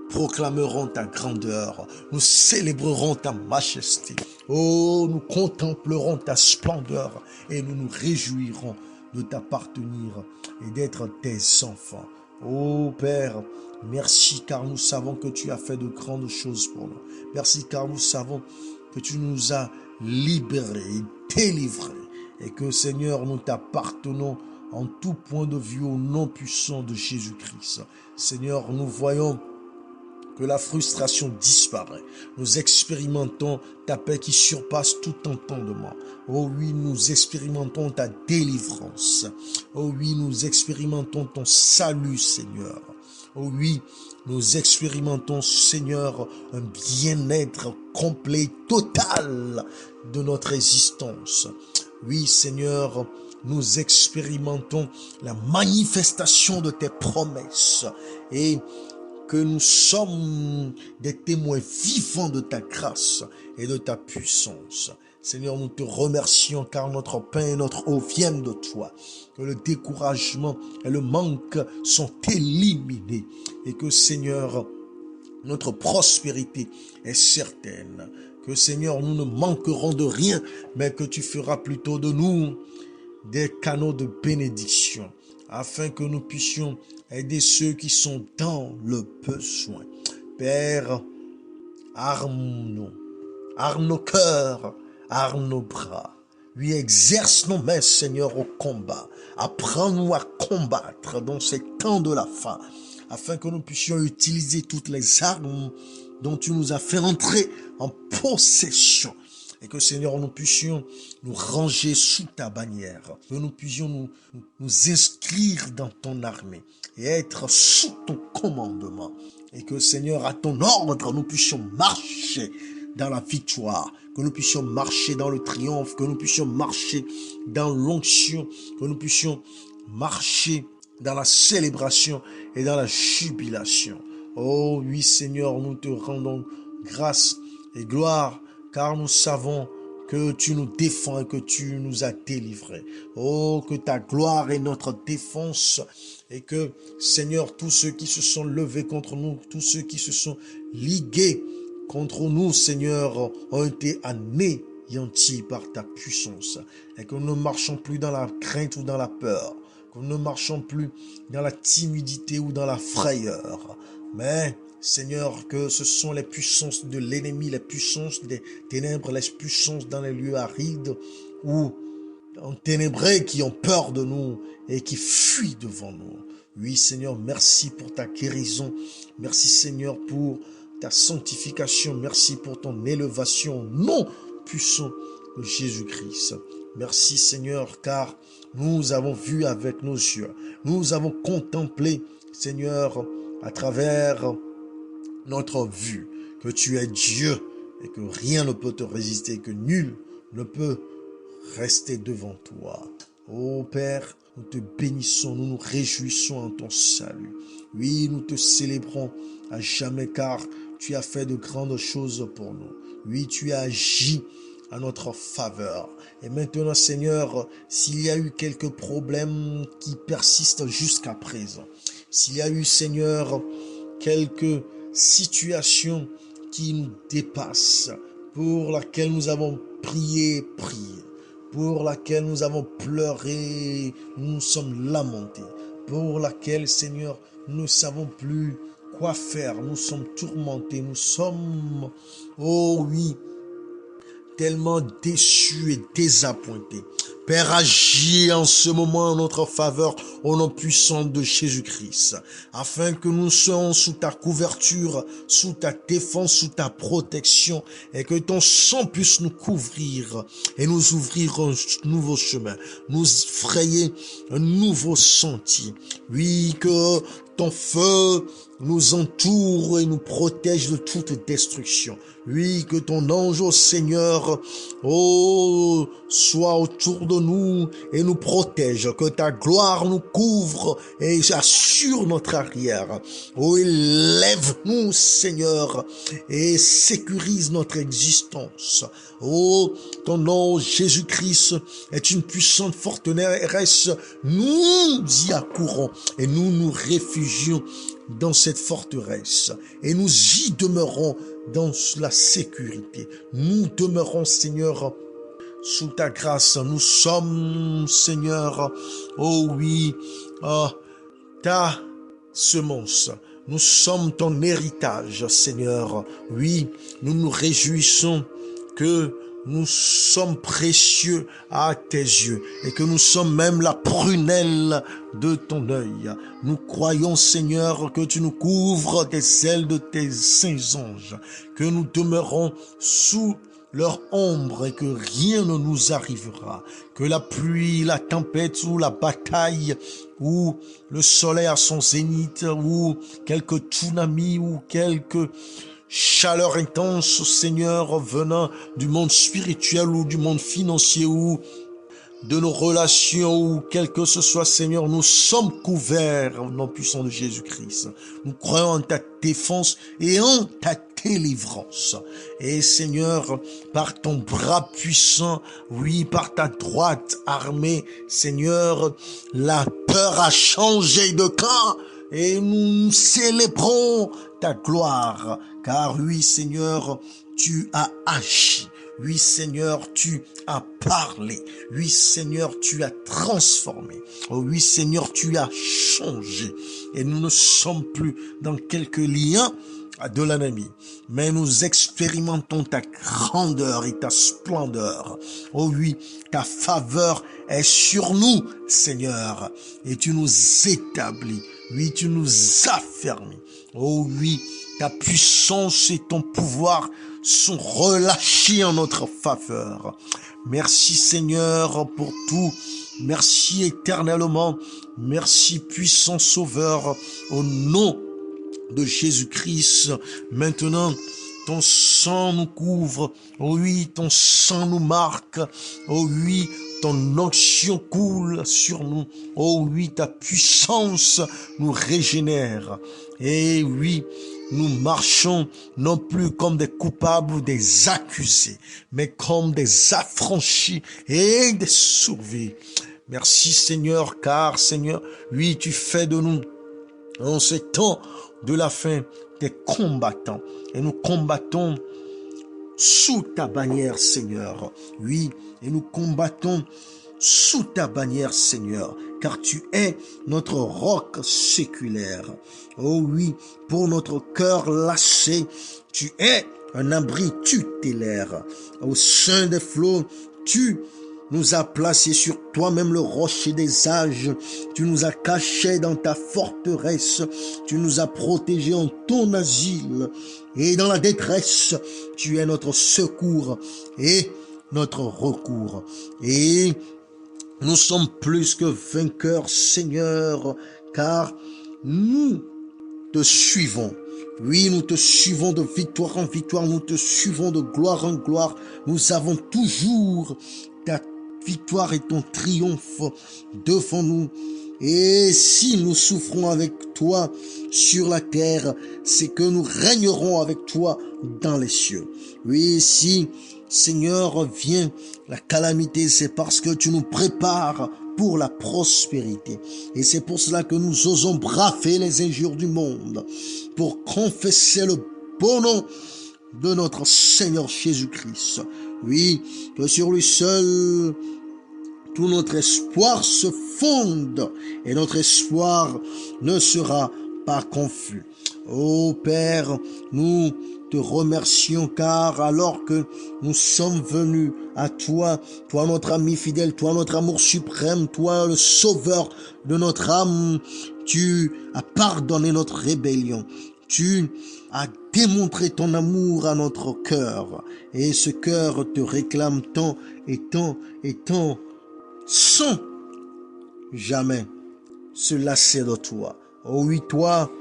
proclamerons ta grandeur, nous célébrerons ta majesté. Oh, nous contemplerons ta splendeur et nous nous réjouirons de t'appartenir et d'être tes enfants. Oh Père, merci car nous savons que tu as fait de grandes choses pour nous. Merci car nous savons que tu nous as libérés et délivrés et que Seigneur, nous t'appartenons en tout point de vue au nom puissant de Jésus-Christ. Seigneur, nous voyons que la frustration disparaît. Nous expérimentons ta paix qui surpasse tout entendement. Oh oui, nous expérimentons ta délivrance. Oh oui, nous expérimentons ton salut, Seigneur. Oh oui, nous expérimentons, Seigneur, un bien-être complet, total de notre existence. Oui, Seigneur, nous expérimentons la manifestation de tes promesses et que nous sommes des témoins vivants de ta grâce et de ta puissance. Seigneur, nous te remercions car notre pain et notre eau viennent de toi. Que le découragement et le manque sont éliminés. Et que, Seigneur, notre prospérité est certaine. Que, Seigneur, nous ne manquerons de rien, mais que tu feras plutôt de nous des canaux de bénédiction, afin que nous puissions aider ceux qui sont dans le besoin. Père, arme-nous, arme nos cœurs, arme nos bras. Oui, exerce nos mains, Seigneur, au combat. Apprends-nous à combattre dans ces temps de la fin, afin que nous puissions utiliser toutes les armes dont tu nous as fait entrer en possession. Et que, Seigneur, nous puissions nous ranger sous ta bannière. Que nous puissions nous inscrire dans ton armée et être sous ton commandement. Et que, Seigneur, à ton ordre, nous puissions marcher dans la victoire. Que nous puissions marcher dans le triomphe. Que nous puissions marcher dans l'onction. Que nous puissions marcher dans la célébration et dans la jubilation. Oh oui, Seigneur, nous te rendons grâce et gloire, car nous savons que tu nous défends et que tu nous as délivrés. Oh, que ta gloire est notre défense et que, Seigneur, tous ceux qui se sont levés contre nous, tous ceux qui se sont ligués contre nous, Seigneur, ont été anéantis par ta puissance et que nous ne marchons plus dans la crainte ou dans la peur, que nous ne marchons plus dans la timidité ou dans la frayeur, Mais, Seigneur, que ce sont les puissances de l'ennemi, les puissances des ténèbres, les puissances dans les lieux arides ou enténébrés qui ont peur de nous et qui fuient devant nous. Oui, Seigneur, merci pour ta guérison. Merci, Seigneur, pour ta sanctification. Merci pour ton élévation au nom puissant de Jésus-Christ. Merci, Seigneur, car nous avons vu avec nos yeux. Nous avons contemplé, Seigneur, à travers notre vue, que tu es Dieu et que rien ne peut te résister, que nul ne peut rester devant toi. Ô Père, nous te bénissons, nous nous réjouissons en ton salut. Oui, nous te célébrons à jamais car tu as fait de grandes choses pour nous. Oui, tu as agi à notre faveur. Et maintenant, Seigneur, s'il y a eu quelques problèmes qui persistent jusqu'à présent, s'il y a eu, Seigneur, quelques situations qui nous dépassent, pour laquelle nous avons prié, pour laquelle nous avons pleuré, nous nous sommes lamentés, pour laquelle, Seigneur, nous ne savons plus quoi faire, nous sommes tourmentés, nous sommes, oh oui, tellement déçus et désappointés. Père, agis en ce moment en notre faveur au nom puissant de Jésus-Christ, afin que nous soyons sous ta couverture, sous ta défense, sous ta protection, et que ton sang puisse nous couvrir et nous ouvrir un nouveau chemin, nous frayer un nouveau sentier. Oui, que ton feu nous entoure et nous protège de toute destruction. Oui, que ton ange, ô Seigneur, oh, soit autour de nous et nous protège, que ta gloire nous couvre et assure notre arrière. Oh, élève-nous, Seigneur, et sécurise notre existence. Oh, ton nom, Jésus-Christ, est une puissante forteresse. Nous y accourons et nous nous réfugions dans cette forteresse et nous y demeurons dans la sécurité. Nous demeurons, Seigneur, sous ta grâce. Nous sommes, Seigneur, oh oui, ta semence. Nous sommes ton héritage, Seigneur. Oui, nous nous réjouissons que nous sommes précieux à tes yeux et que nous sommes même la prunelle de ton œil. Nous croyons, Seigneur, que tu nous couvres des ailes de tes saints anges, que nous demeurons sous leur ombre et que rien ne nous arrivera, que la pluie, la tempête ou la bataille ou le soleil à son zénith ou quelques tsunamis ou quelques chaleur intense, Seigneur, venant du monde spirituel ou du monde financier ou de nos relations ou quel que ce soit, Seigneur, nous sommes couverts au nom puissant de Jésus-Christ. Nous croyons en ta défense et en ta délivrance. Et Seigneur, par ton bras puissant, oui, par ta droite armée, Seigneur, la peur a changé de camp et nous célébrons ta gloire. Car oui, Seigneur, tu as agi. Oui, Seigneur, tu as parlé. Oui, Seigneur, tu as transformé. Oh, oui, Seigneur, tu as changé. Et nous ne sommes plus dans quelques liens de l'ennemi, mais nous expérimentons ta grandeur et ta splendeur. Oh oui, ta faveur est sur nous, Seigneur, et tu nous établis. Oui, tu nous affermis. Oh oui, ta puissance et ton pouvoir sont relâchés en notre faveur. Merci, Seigneur, pour tout. Merci éternellement. Merci, puissant Sauveur, au nom de Jésus-Christ. Maintenant, ton sang nous couvre. Oh oui, ton sang nous marque. Oh oui, ton onction coule sur nous. Oh oui, ta puissance nous régénère. Et oui, nous marchons non plus comme des coupables ou des accusés, mais comme des affranchis et des sauvés. Merci Seigneur, car Seigneur, oui, tu fais de nous, en ce temps de la fin, des combattants. Et nous combattons sous ta bannière, Seigneur. Oui, et nous combattons sous ta bannière, Seigneur. car tu es notre roc séculaire. Oh oui, pour notre cœur lâché, tu es un abri tutélaire. Au sein des flots, tu nous as placés sur toi-même le rocher des âges. Tu nous as cachés dans ta forteresse. Tu nous as protégés en ton asile. Et dans la détresse, tu es notre secours et notre recours. Et nous sommes plus que vainqueurs, Seigneur, car nous te suivons. Oui, nous te suivons de victoire en victoire, nous te suivons de gloire en gloire. Nous avons toujours ta victoire et ton triomphe devant nous. Et si nous souffrons avec toi sur la terre, c'est que nous régnerons avec toi dans les cieux. Oui, si, Seigneur, vient la calamité, c'est parce que tu nous prépares pour la prospérité. Et c'est pour cela que nous osons braver les injures du monde, pour confesser le bon nom de notre Seigneur Jésus-Christ. Oui, que sur lui seul, tout notre espoir se fonde et notre espoir ne sera pas confus. Ô Père, nous te remercions car alors que nous sommes venus à toi, toi notre ami fidèle, toi notre amour suprême, toi le sauveur de notre âme, tu as pardonné notre rébellion. Tu as démontré ton amour à notre cœur et ce cœur te réclame tant et tant et tant sans jamais se lasser de toi. Oh oui, toi,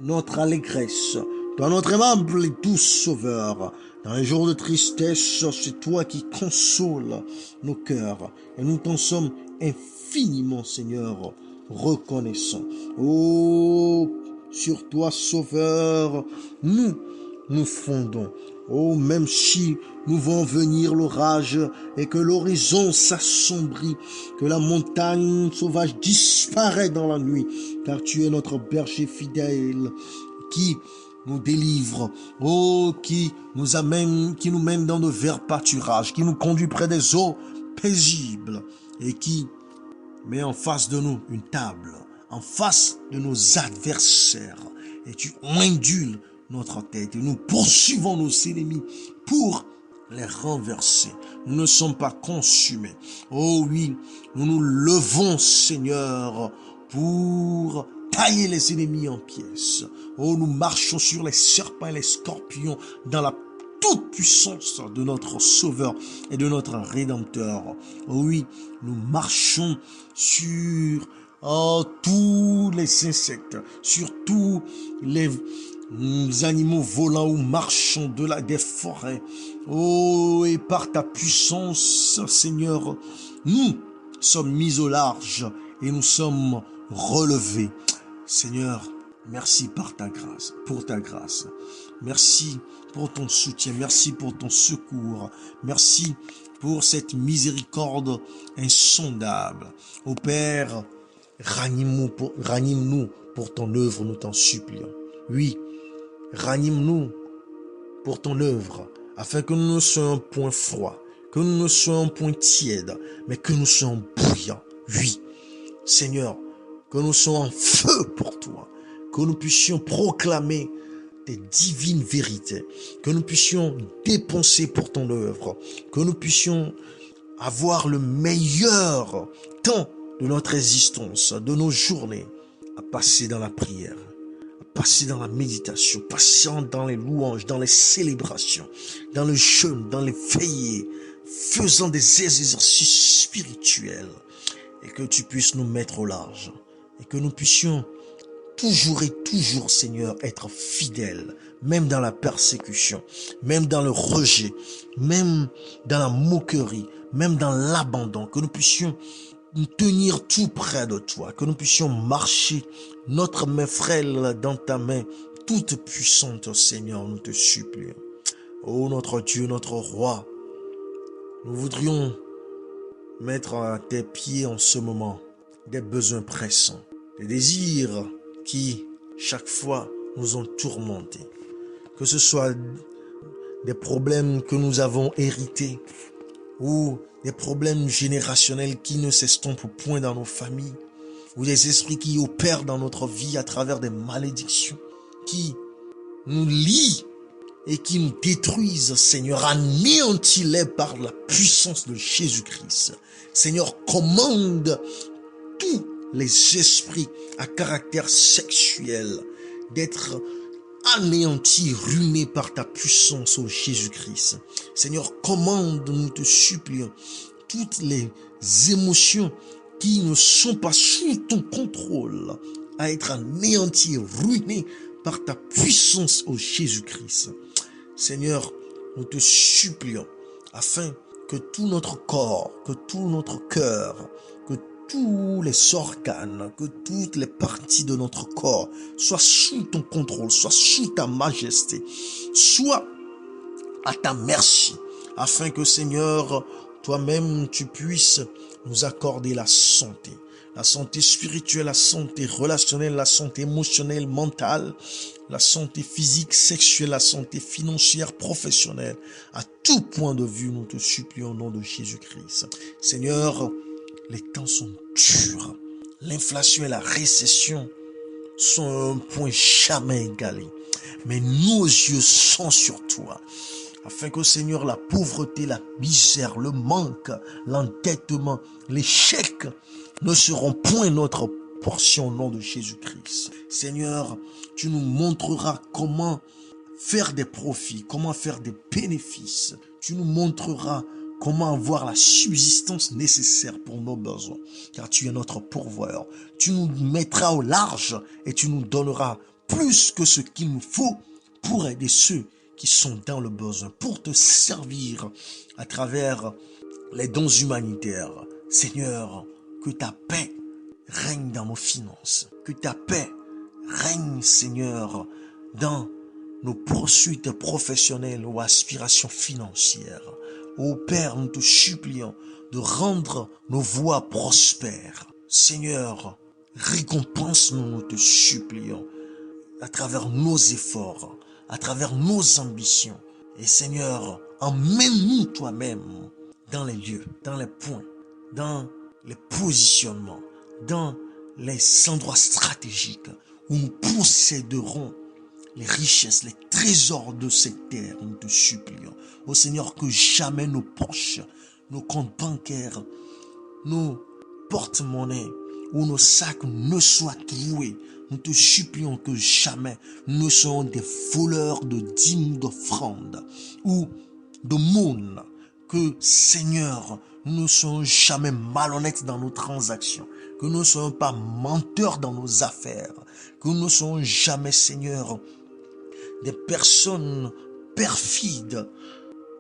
notre allégresse, toi notre aimable et doux sauveur, dans les jours de tristesse, c'est toi qui consoles nos cœurs et nous t'en sommes infiniment, Seigneur, reconnaissants. Oh, sur toi, Sauveur, nous fondons. Oh, même si nous voyons venir l'orage et que l'horizon s'assombrit, que la montagne sauvage disparaît dans la nuit, car tu es notre berger fidèle qui nous délivre, oh, qui nous mène dans de verts pâturages, qui nous conduit près des eaux paisibles et qui met en face de nous une table, en face de nos adversaires, et tu indules notre tête et nous poursuivons nos ennemis pour les renverser. Nous ne sommes pas consumés. Oh oui, nous nous levons, Seigneur, pour tailler les ennemis en pièces. Oh, nous marchons sur les serpents et les scorpions dans la toute puissance de notre Sauveur et de notre Rédempteur. Oh oui, nous marchons sur tous les insectes, sur tous les animaux volants ou marchant des forêts. Oh, et par ta puissance, Seigneur, nous sommes mis au large et nous sommes relevés. Seigneur, merci pour ta grâce. Merci pour ton soutien. Merci pour ton secours. Merci pour cette miséricorde insondable. Ô Père, ranime-nous pour ton œuvre, nous t'en supplions. Oui, ranime-nous pour ton œuvre, afin que nous ne soyons point froids, que nous ne soyons point tièdes, mais que nous soyons bouillants. Oui, Seigneur, que nous soyons en feu pour toi, que nous puissions proclamer tes divines vérités, que nous puissions dépenser pour ton œuvre, que nous puissions avoir le meilleur temps de notre existence, de nos journées, à passer dans la prière, à passer dans la méditation, passant dans les louanges, dans les célébrations, dans le jeûne, dans les veillées, faisant des exercices spirituels, et que tu puisses nous mettre au large, et que nous puissions toujours et toujours, Seigneur, être fidèles, même dans la persécution, même dans le rejet, même dans la moquerie, même dans l'abandon, que nous puissions nous tenir tout près de toi, que nous puissions marcher notre main frêle dans ta main toute puissante, Seigneur, nous te supplions. Ô notre Dieu, notre Roi, nous voudrions mettre à tes pieds en ce moment des besoins pressants, des désirs qui, chaque fois, nous ont tourmentés. Que ce soit des problèmes que nous avons hérités, ou des problèmes générationnels qui ne s'estompent point dans nos familles, ou des esprits qui opèrent dans notre vie à travers des malédictions, qui nous lient et qui nous détruisent, Seigneur, anéantis-les par la puissance de Jésus-Christ. Seigneur, commande tous les esprits à caractère sexuel d'être anéantis, ruinés par ta puissance, ô Jésus-Christ. Seigneur, commande, nous te supplions, toutes les émotions qui ne sont pas sous ton contrôle à être anéanties, ruinées par ta puissance, ô Jésus-Christ. Seigneur, nous te supplions afin que tout notre corps, que tout notre cœur, que tous les organes, que toutes les parties de notre corps soient sous ton contrôle, soient sous ta majesté, soient à ta merci, afin que, Seigneur, toi-même, tu puisses nous accorder la santé spirituelle, la santé relationnelle, la santé émotionnelle, mentale, la santé physique, sexuelle, la santé financière, professionnelle. À tout point de vue, nous te supplions au nom de Jésus-Christ. Seigneur, les temps sont durs. L'inflation et la récession sont un point jamais égalé. Mais nos yeux sont sur toi. Afin que, Seigneur, la pauvreté, la misère, le manque, l'endettement, l'échec ne seront point notre portion au nom de Jésus-Christ. Seigneur, tu nous montreras comment faire des profits, comment faire des bénéfices. Tu nous montreras comment avoir la subsistance nécessaire pour nos besoins, car tu es notre pourvoyeur. Tu nous mettras au large et tu nous donneras plus que ce qu'il nous faut pour aider ceux qui sont dans le besoin, pour te servir à travers les dons humanitaires. Seigneur, que ta paix règne dans nos finances, que ta paix règne, Seigneur, dans nos poursuites professionnelles ou aspirations financières. Ô Père, nous te supplions de rendre nos voies prospères. Seigneur, récompense-nous, nous te supplions, à travers nos efforts, à travers nos ambitions. Et Seigneur, emmène-nous toi-même dans les lieux, dans les points, dans les positionnements, dans les endroits stratégiques où nous posséderons les richesses, les trésors de cette terre. Nous te supplions, ô Seigneur, que jamais nos poches, nos comptes bancaires, nos porte-monnaies ou nos sacs ne soient troués. Nous te supplions que jamais nous ne soyons des voleurs de dîmes, d'offrandes ou de mônes. Que, Seigneur, nous ne soyons jamais malhonnêtes dans nos transactions. Que nous ne soyons pas menteurs dans nos affaires. Que nous ne soyons jamais, Seigneur, des personnes perfides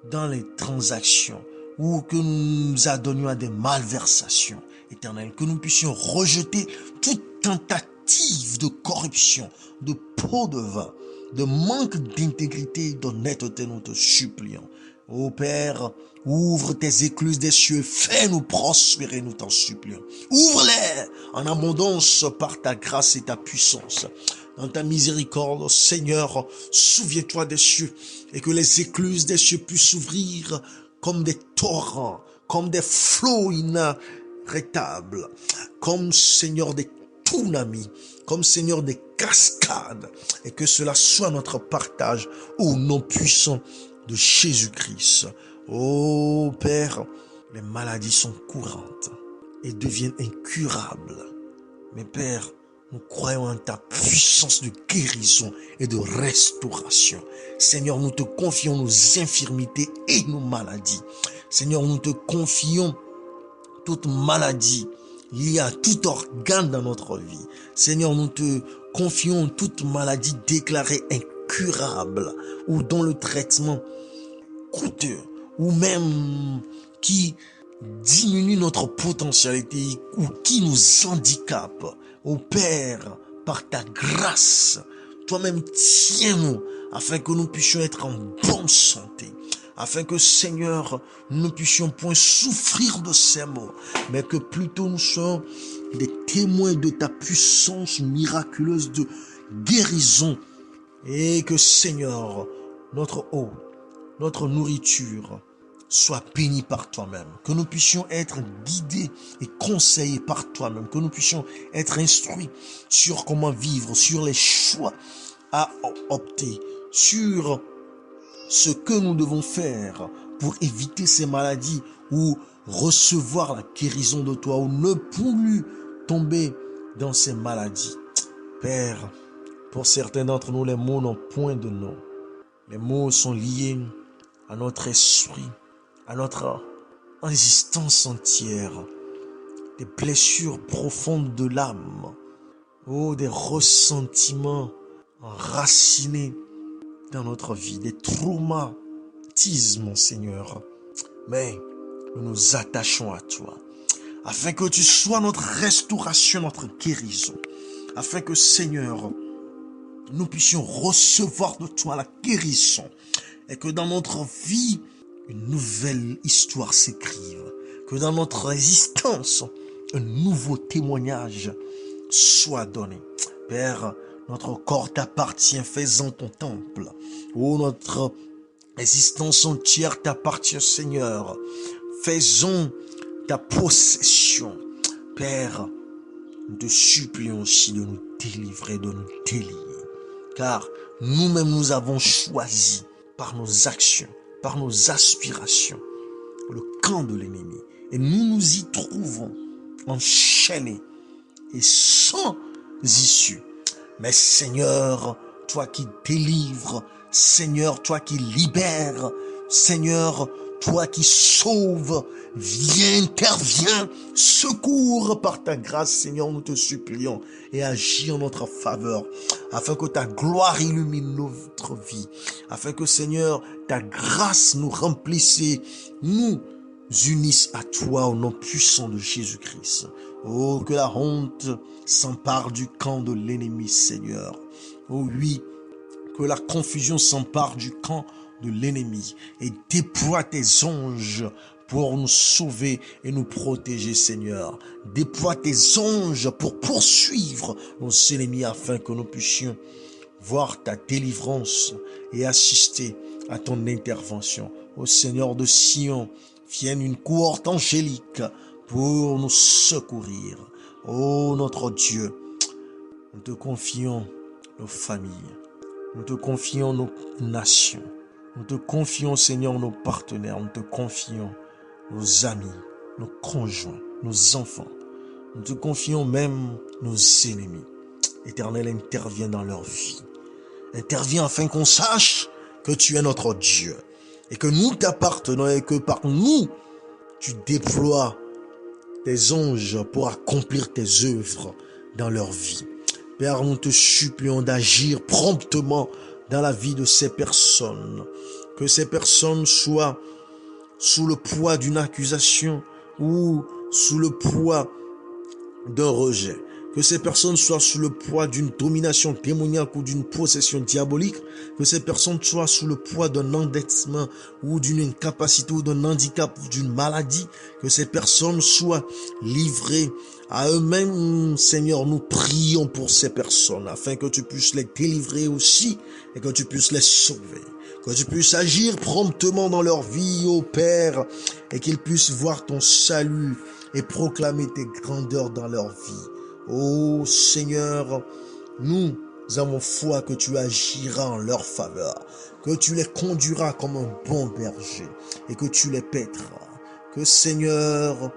dans les transactions ou que nous nous adonnions à des malversations éternelles. Que nous puissions rejeter toute tentative de corruption, de pot de vin, de manque d'intégrité et d'honnêteté. Nous te supplions. Ô Père, ouvre tes écluses des cieux, fais-nous prospérer, nous t'en supplions. Ouvre-les en abondance par ta grâce et ta puissance. Dans ta miséricorde, Seigneur, souviens-toi des cieux et que les écluses des cieux puissent s'ouvrir comme des torrents, comme des flots inarrêtables, comme, Seigneur, des tsunamis, comme, Seigneur, des cascades, et que cela soit notre partage au nom puissant de Jésus-Christ. Ô Père, les maladies sont courantes et deviennent incurables. Mais Père, nous croyons en ta puissance de guérison et de restauration. Seigneur, nous te confions nos infirmités et nos maladies. Seigneur, nous te confions toute maladie liée à tout organe dans notre vie. Seigneur, nous te confions toute maladie déclarée incurable ou dont le traitement coûteux ou même qui diminue notre potentialité ou qui nous handicape. Ô Père, par ta grâce, toi-même tiens-nous afin que nous puissions être en bonne santé, afin que, Seigneur, nous ne puissions point souffrir de ces maux, mais que plutôt nous soyons des témoins de ta puissance miraculeuse de guérison, et que, Seigneur, notre eau, notre nourriture soient bénis par toi-même, que nous puissions être guidés et conseillés par toi-même, que nous puissions être instruits sur comment vivre, sur les choix à opter, sur ce que nous devons faire pour éviter ces maladies ou recevoir la guérison de toi ou ne plus tomber dans ces maladies. Père, pour certains d'entre nous, les mots n'ont point de nom. Les mots sont liés à notre esprit, à notre existence entière, des blessures profondes de l'âme, oh, des ressentiments enracinés dans notre vie, des traumatismes, mon Seigneur. Mais nous nous attachons à toi, afin que tu sois notre restauration, notre guérison, afin que, Seigneur, nous puissions recevoir de toi la guérison et que dans notre vie, une nouvelle histoire s'écrive, que dans notre existence, un nouveau témoignage soit donné. Père, notre corps t'appartient, fais-en ton temple. Oh, notre existence entière t'appartient, Seigneur. Faisons ta possession. Père, nous te supplions aussi de nous délivrer, de nous délier. Car nous-mêmes, nous avons choisi par nos actions, par nos aspirations, le camp de l'ennemi. Et nous nous y trouvons enchaînés et sans issue. Mais Seigneur, toi qui délivres, Seigneur, toi qui libères, Seigneur, toi qui sauves, viens, interviens, secours par ta grâce, Seigneur, nous te supplions, et agis en notre faveur, afin que ta gloire illumine notre vie, afin que, Seigneur, ta grâce nous remplisse et nous unisse à toi au nom puissant de Jésus-Christ. Oh, que la honte s'empare du camp de l'ennemi, Seigneur. Oh oui, que la confusion s'empare du camp de l'ennemi et déploie tes anges pour nous sauver et nous protéger, Seigneur. Déploie tes anges pour poursuivre nos ennemis afin que nous puissions voir ta délivrance et assister à ton intervention. Ô Seigneur de Sion, vienne une cohorte angélique pour nous secourir. Ô notre Dieu, nous te confions nos familles, nous te confions nos nations, nous te confions, Seigneur, nos partenaires, nous te confions nos amis, nos conjoints, nos enfants, nous te confions même nos ennemis. Éternel, interviens dans leur vie. Interviens afin qu'on sache que tu es notre Dieu et que nous t'appartenons et que par nous, tu déploies tes anges pour accomplir tes œuvres dans leur vie. Père, nous te supplions d'agir promptement dans la vie de ces personnes. Que ces personnes soient sous le poids d'une accusation ou sous le poids d'un rejet. Que ces personnes soient sous le poids d'une domination démoniaque ou d'une possession diabolique. Que ces personnes soient sous le poids d'un endettement ou d'une incapacité ou d'un handicap ou d'une maladie. Que ces personnes soient livrées à eux-mêmes. Seigneur, nous prions pour ces personnes afin que tu puisses les délivrer aussi et que tu puisses les sauver. Que tu puisses agir promptement dans leur vie, ô Père, et qu'ils puissent voir ton salut et proclamer tes grandeurs dans leur vie. Ô Seigneur, nous avons foi que tu agiras en leur faveur, que tu les conduiras comme un bon berger et que tu les paîtras. Que Seigneur,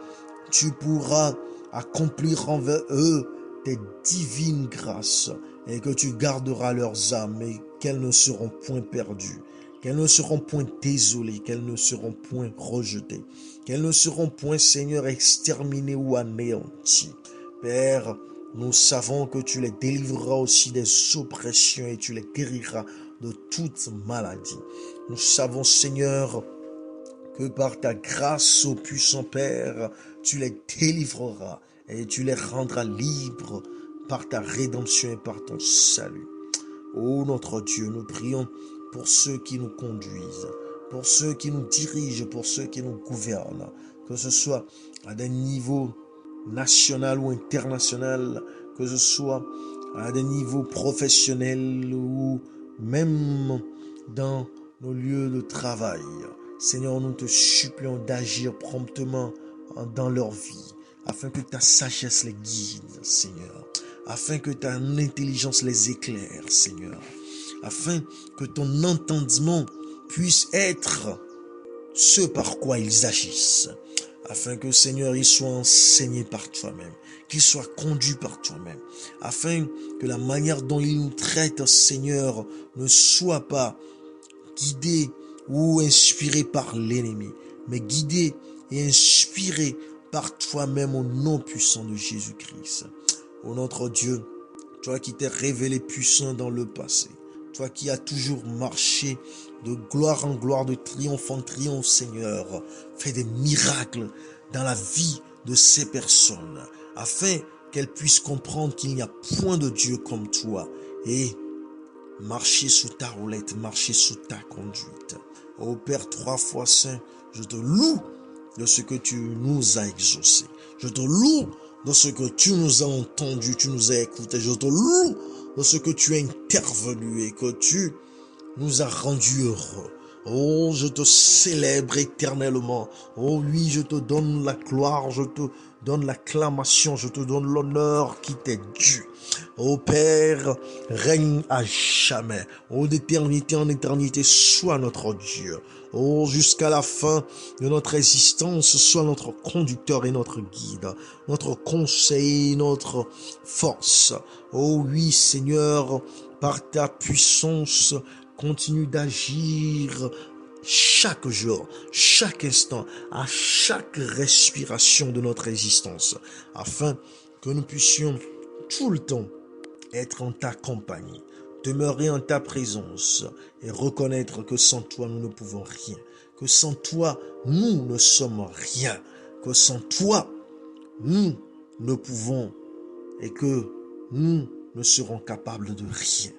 tu pourras accomplir envers eux tes divines grâces et que tu garderas leurs âmes et qu'elles ne seront point perdues, qu'elles ne seront point désolées, qu'elles ne seront point rejetées, qu'elles ne seront point, Seigneur, exterminées ou anéanties. Père, nous savons que tu les délivreras aussi des oppressions et tu les guériras de toute maladie. Nous savons, Seigneur, que par ta grâce, ô puissant Père, tu les délivreras et tu les rendras libres par ta rédemption et par ton salut. Ô notre Dieu, nous prions pour ceux qui nous conduisent, pour ceux qui nous dirigent, pour ceux qui nous gouvernent, que ce soit à des niveaux national ou international, que ce soit à des niveaux professionnels ou même dans nos lieux de travail. Seigneur, nous te supplions d'agir promptement dans leur vie, afin que ta sagesse les guide, Seigneur, afin que ta intelligence les éclaire, Seigneur, afin que ton entendement puisse être ce par quoi ils agissent, afin que, Seigneur, ils soient enseignés par toi-même, qu'ils soient conduits par toi-même, afin que la manière dont ils nous traitent, Seigneur, ne soit pas guidée ou inspirée par l'ennemi, mais guidée et inspirée par toi-même au nom puissant de Jésus-Christ. Ô notre Dieu, toi qui t'es révélé puissant dans le passé, toi qui as toujours marché de gloire en gloire, de triomphe en triomphe, Seigneur, fais des miracles dans la vie de ces personnes, afin qu'elles puissent comprendre qu'il n'y a point de Dieu comme toi, et marcher sous ta roulette, marcher sous ta conduite. Ô Père 3 fois saint, je te loue de ce que tu nous as exaucé. Je te loue de ce que tu nous as entendu, tu nous as écouté. Je te loue de ce que tu as intervenu et que tu nous as rendus heureux. Oh, je te célèbre éternellement. Oh oui, je te donne la gloire, je te donne l'acclamation, je te donne l'honneur qui t'est dû. Oh Père, règne à jamais. Oh, d'éternité en éternité, sois notre Dieu. Oh, jusqu'à la fin de notre existence, sois notre conducteur et notre guide, notre conseil, notre force. Oh oui, Seigneur, par ta puissance, continue d'agir chaque jour, chaque instant, à chaque respiration de notre existence, afin que nous puissions tout le temps être en ta compagnie, demeurer en ta présence et reconnaître que sans toi nous ne pouvons rien, que sans toi nous ne sommes rien, que sans toi nous ne pouvons et que nous ne serons capables de rien.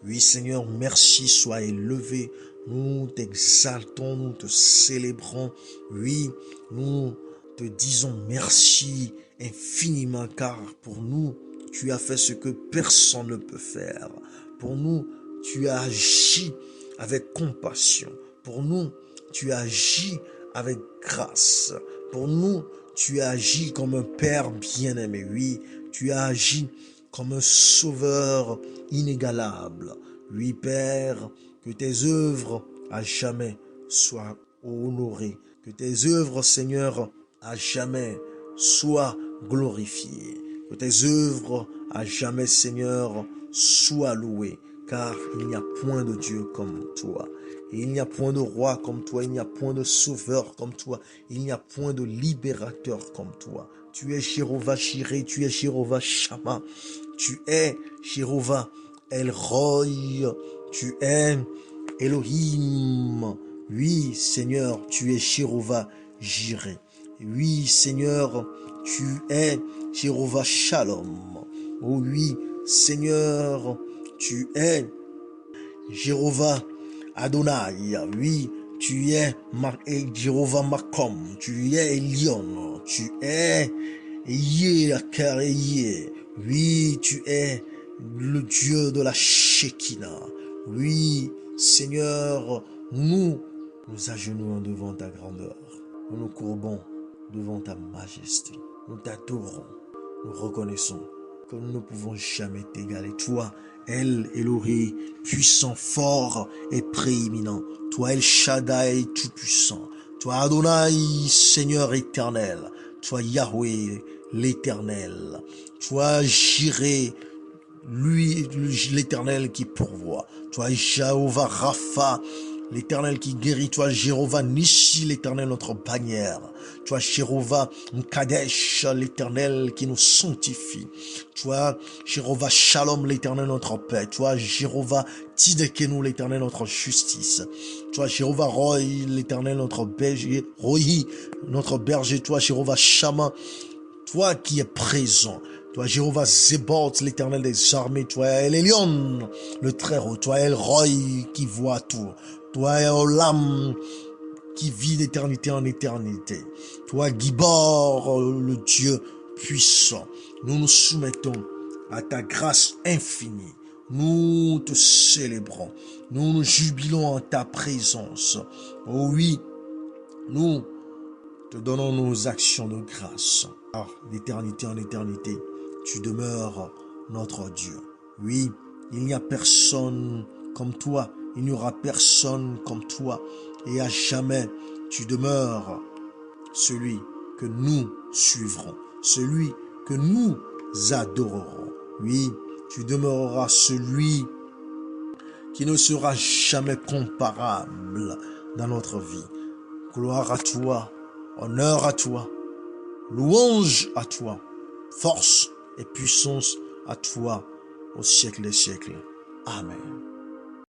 Oui, Seigneur, merci, sois élevé. Nous t'exaltons, nous te célébrons. Oui, nous te disons merci infiniment, car pour nous, tu as fait ce que personne ne peut faire. Pour nous, tu as agi avec compassion. Pour nous, tu as agi avec grâce. Pour nous, tu as agi comme un Père bien-aimé. Oui, tu as agi comme un sauveur inégalable. Oui, Père, que tes œuvres à jamais soient honorées. Que tes œuvres, Seigneur, à jamais soient glorifiées. Que tes œuvres à jamais, Seigneur, soient louées. Car il n'y a point de Dieu comme toi. Et il n'y a point de roi comme toi. Il n'y a point de sauveur comme toi. Il n'y a point de libérateur comme toi. Tu es Jéhovah Jireh, tu es Jéhovah Shammah, tu es Jéhovah El Roi, tu es Elohim. Oui, Seigneur, tu es Jéhovah Jireh. Oui, Seigneur, tu es Jéhovah Shalom. Oh oui, Seigneur, tu es Jéhovah Adonai. Oui, tu es Jéhovah Makom, tu es Elion, tu es Yé. Oui, tu es le Dieu de la Shekinah. Oui, Seigneur, nous agenouillons devant ta grandeur. Nous nous courbons devant ta majesté. Nous t'adorons. Nous reconnaissons que nous ne pouvons jamais t'égaler. Toi, El Elohim, puissant, fort et prééminent. Toi, El Shaddai, tout-puissant. Toi, Adonai, Seigneur éternel. Toi, Yahweh, l'éternel. Toi, Jireh, lui, l'éternel qui pourvoit. Toi, Jéhovah Rapha, l'éternel qui guérit. Toi, Jéhovah Nissi, l'éternel notre bannière. Toi, Jéhovah Kadesh, l'éternel qui nous sanctifie. Toi, Jéhovah Shalom, l'éternel notre paix. Toi, Jéhovah Tidekenu, l'éternel notre justice. Toi, Jéhovah Roy, l'éternel notre berger. Rohi, notre berger. Toi, Jéhovah Shammah, toi qui es présent. Toi, Jéhovah Zébaoth, l'éternel des armées. Toi, El Elyon, le très haut. Toi, El Roy, qui voit tout. Toi, Olam, qui vit d'éternité en éternité. Toi, Gibor, le Dieu puissant. Nous nous soumettons à ta grâce infinie. Nous te célébrons. Nous nous jubilons en ta présence. Oh oui, Nous te donnons nos actions de grâce. Car d'éternité en éternité, tu demeures notre Dieu. Oui, il n'y a personne comme toi. Il n'y aura personne comme toi. Et à jamais, tu demeures celui que nous suivrons, celui que nous adorerons. Oui, tu demeureras celui qui ne sera jamais comparable dans notre vie. Gloire à toi, honneur à toi, louange à toi, force et puissance à toi au siècle des siècles. Amen.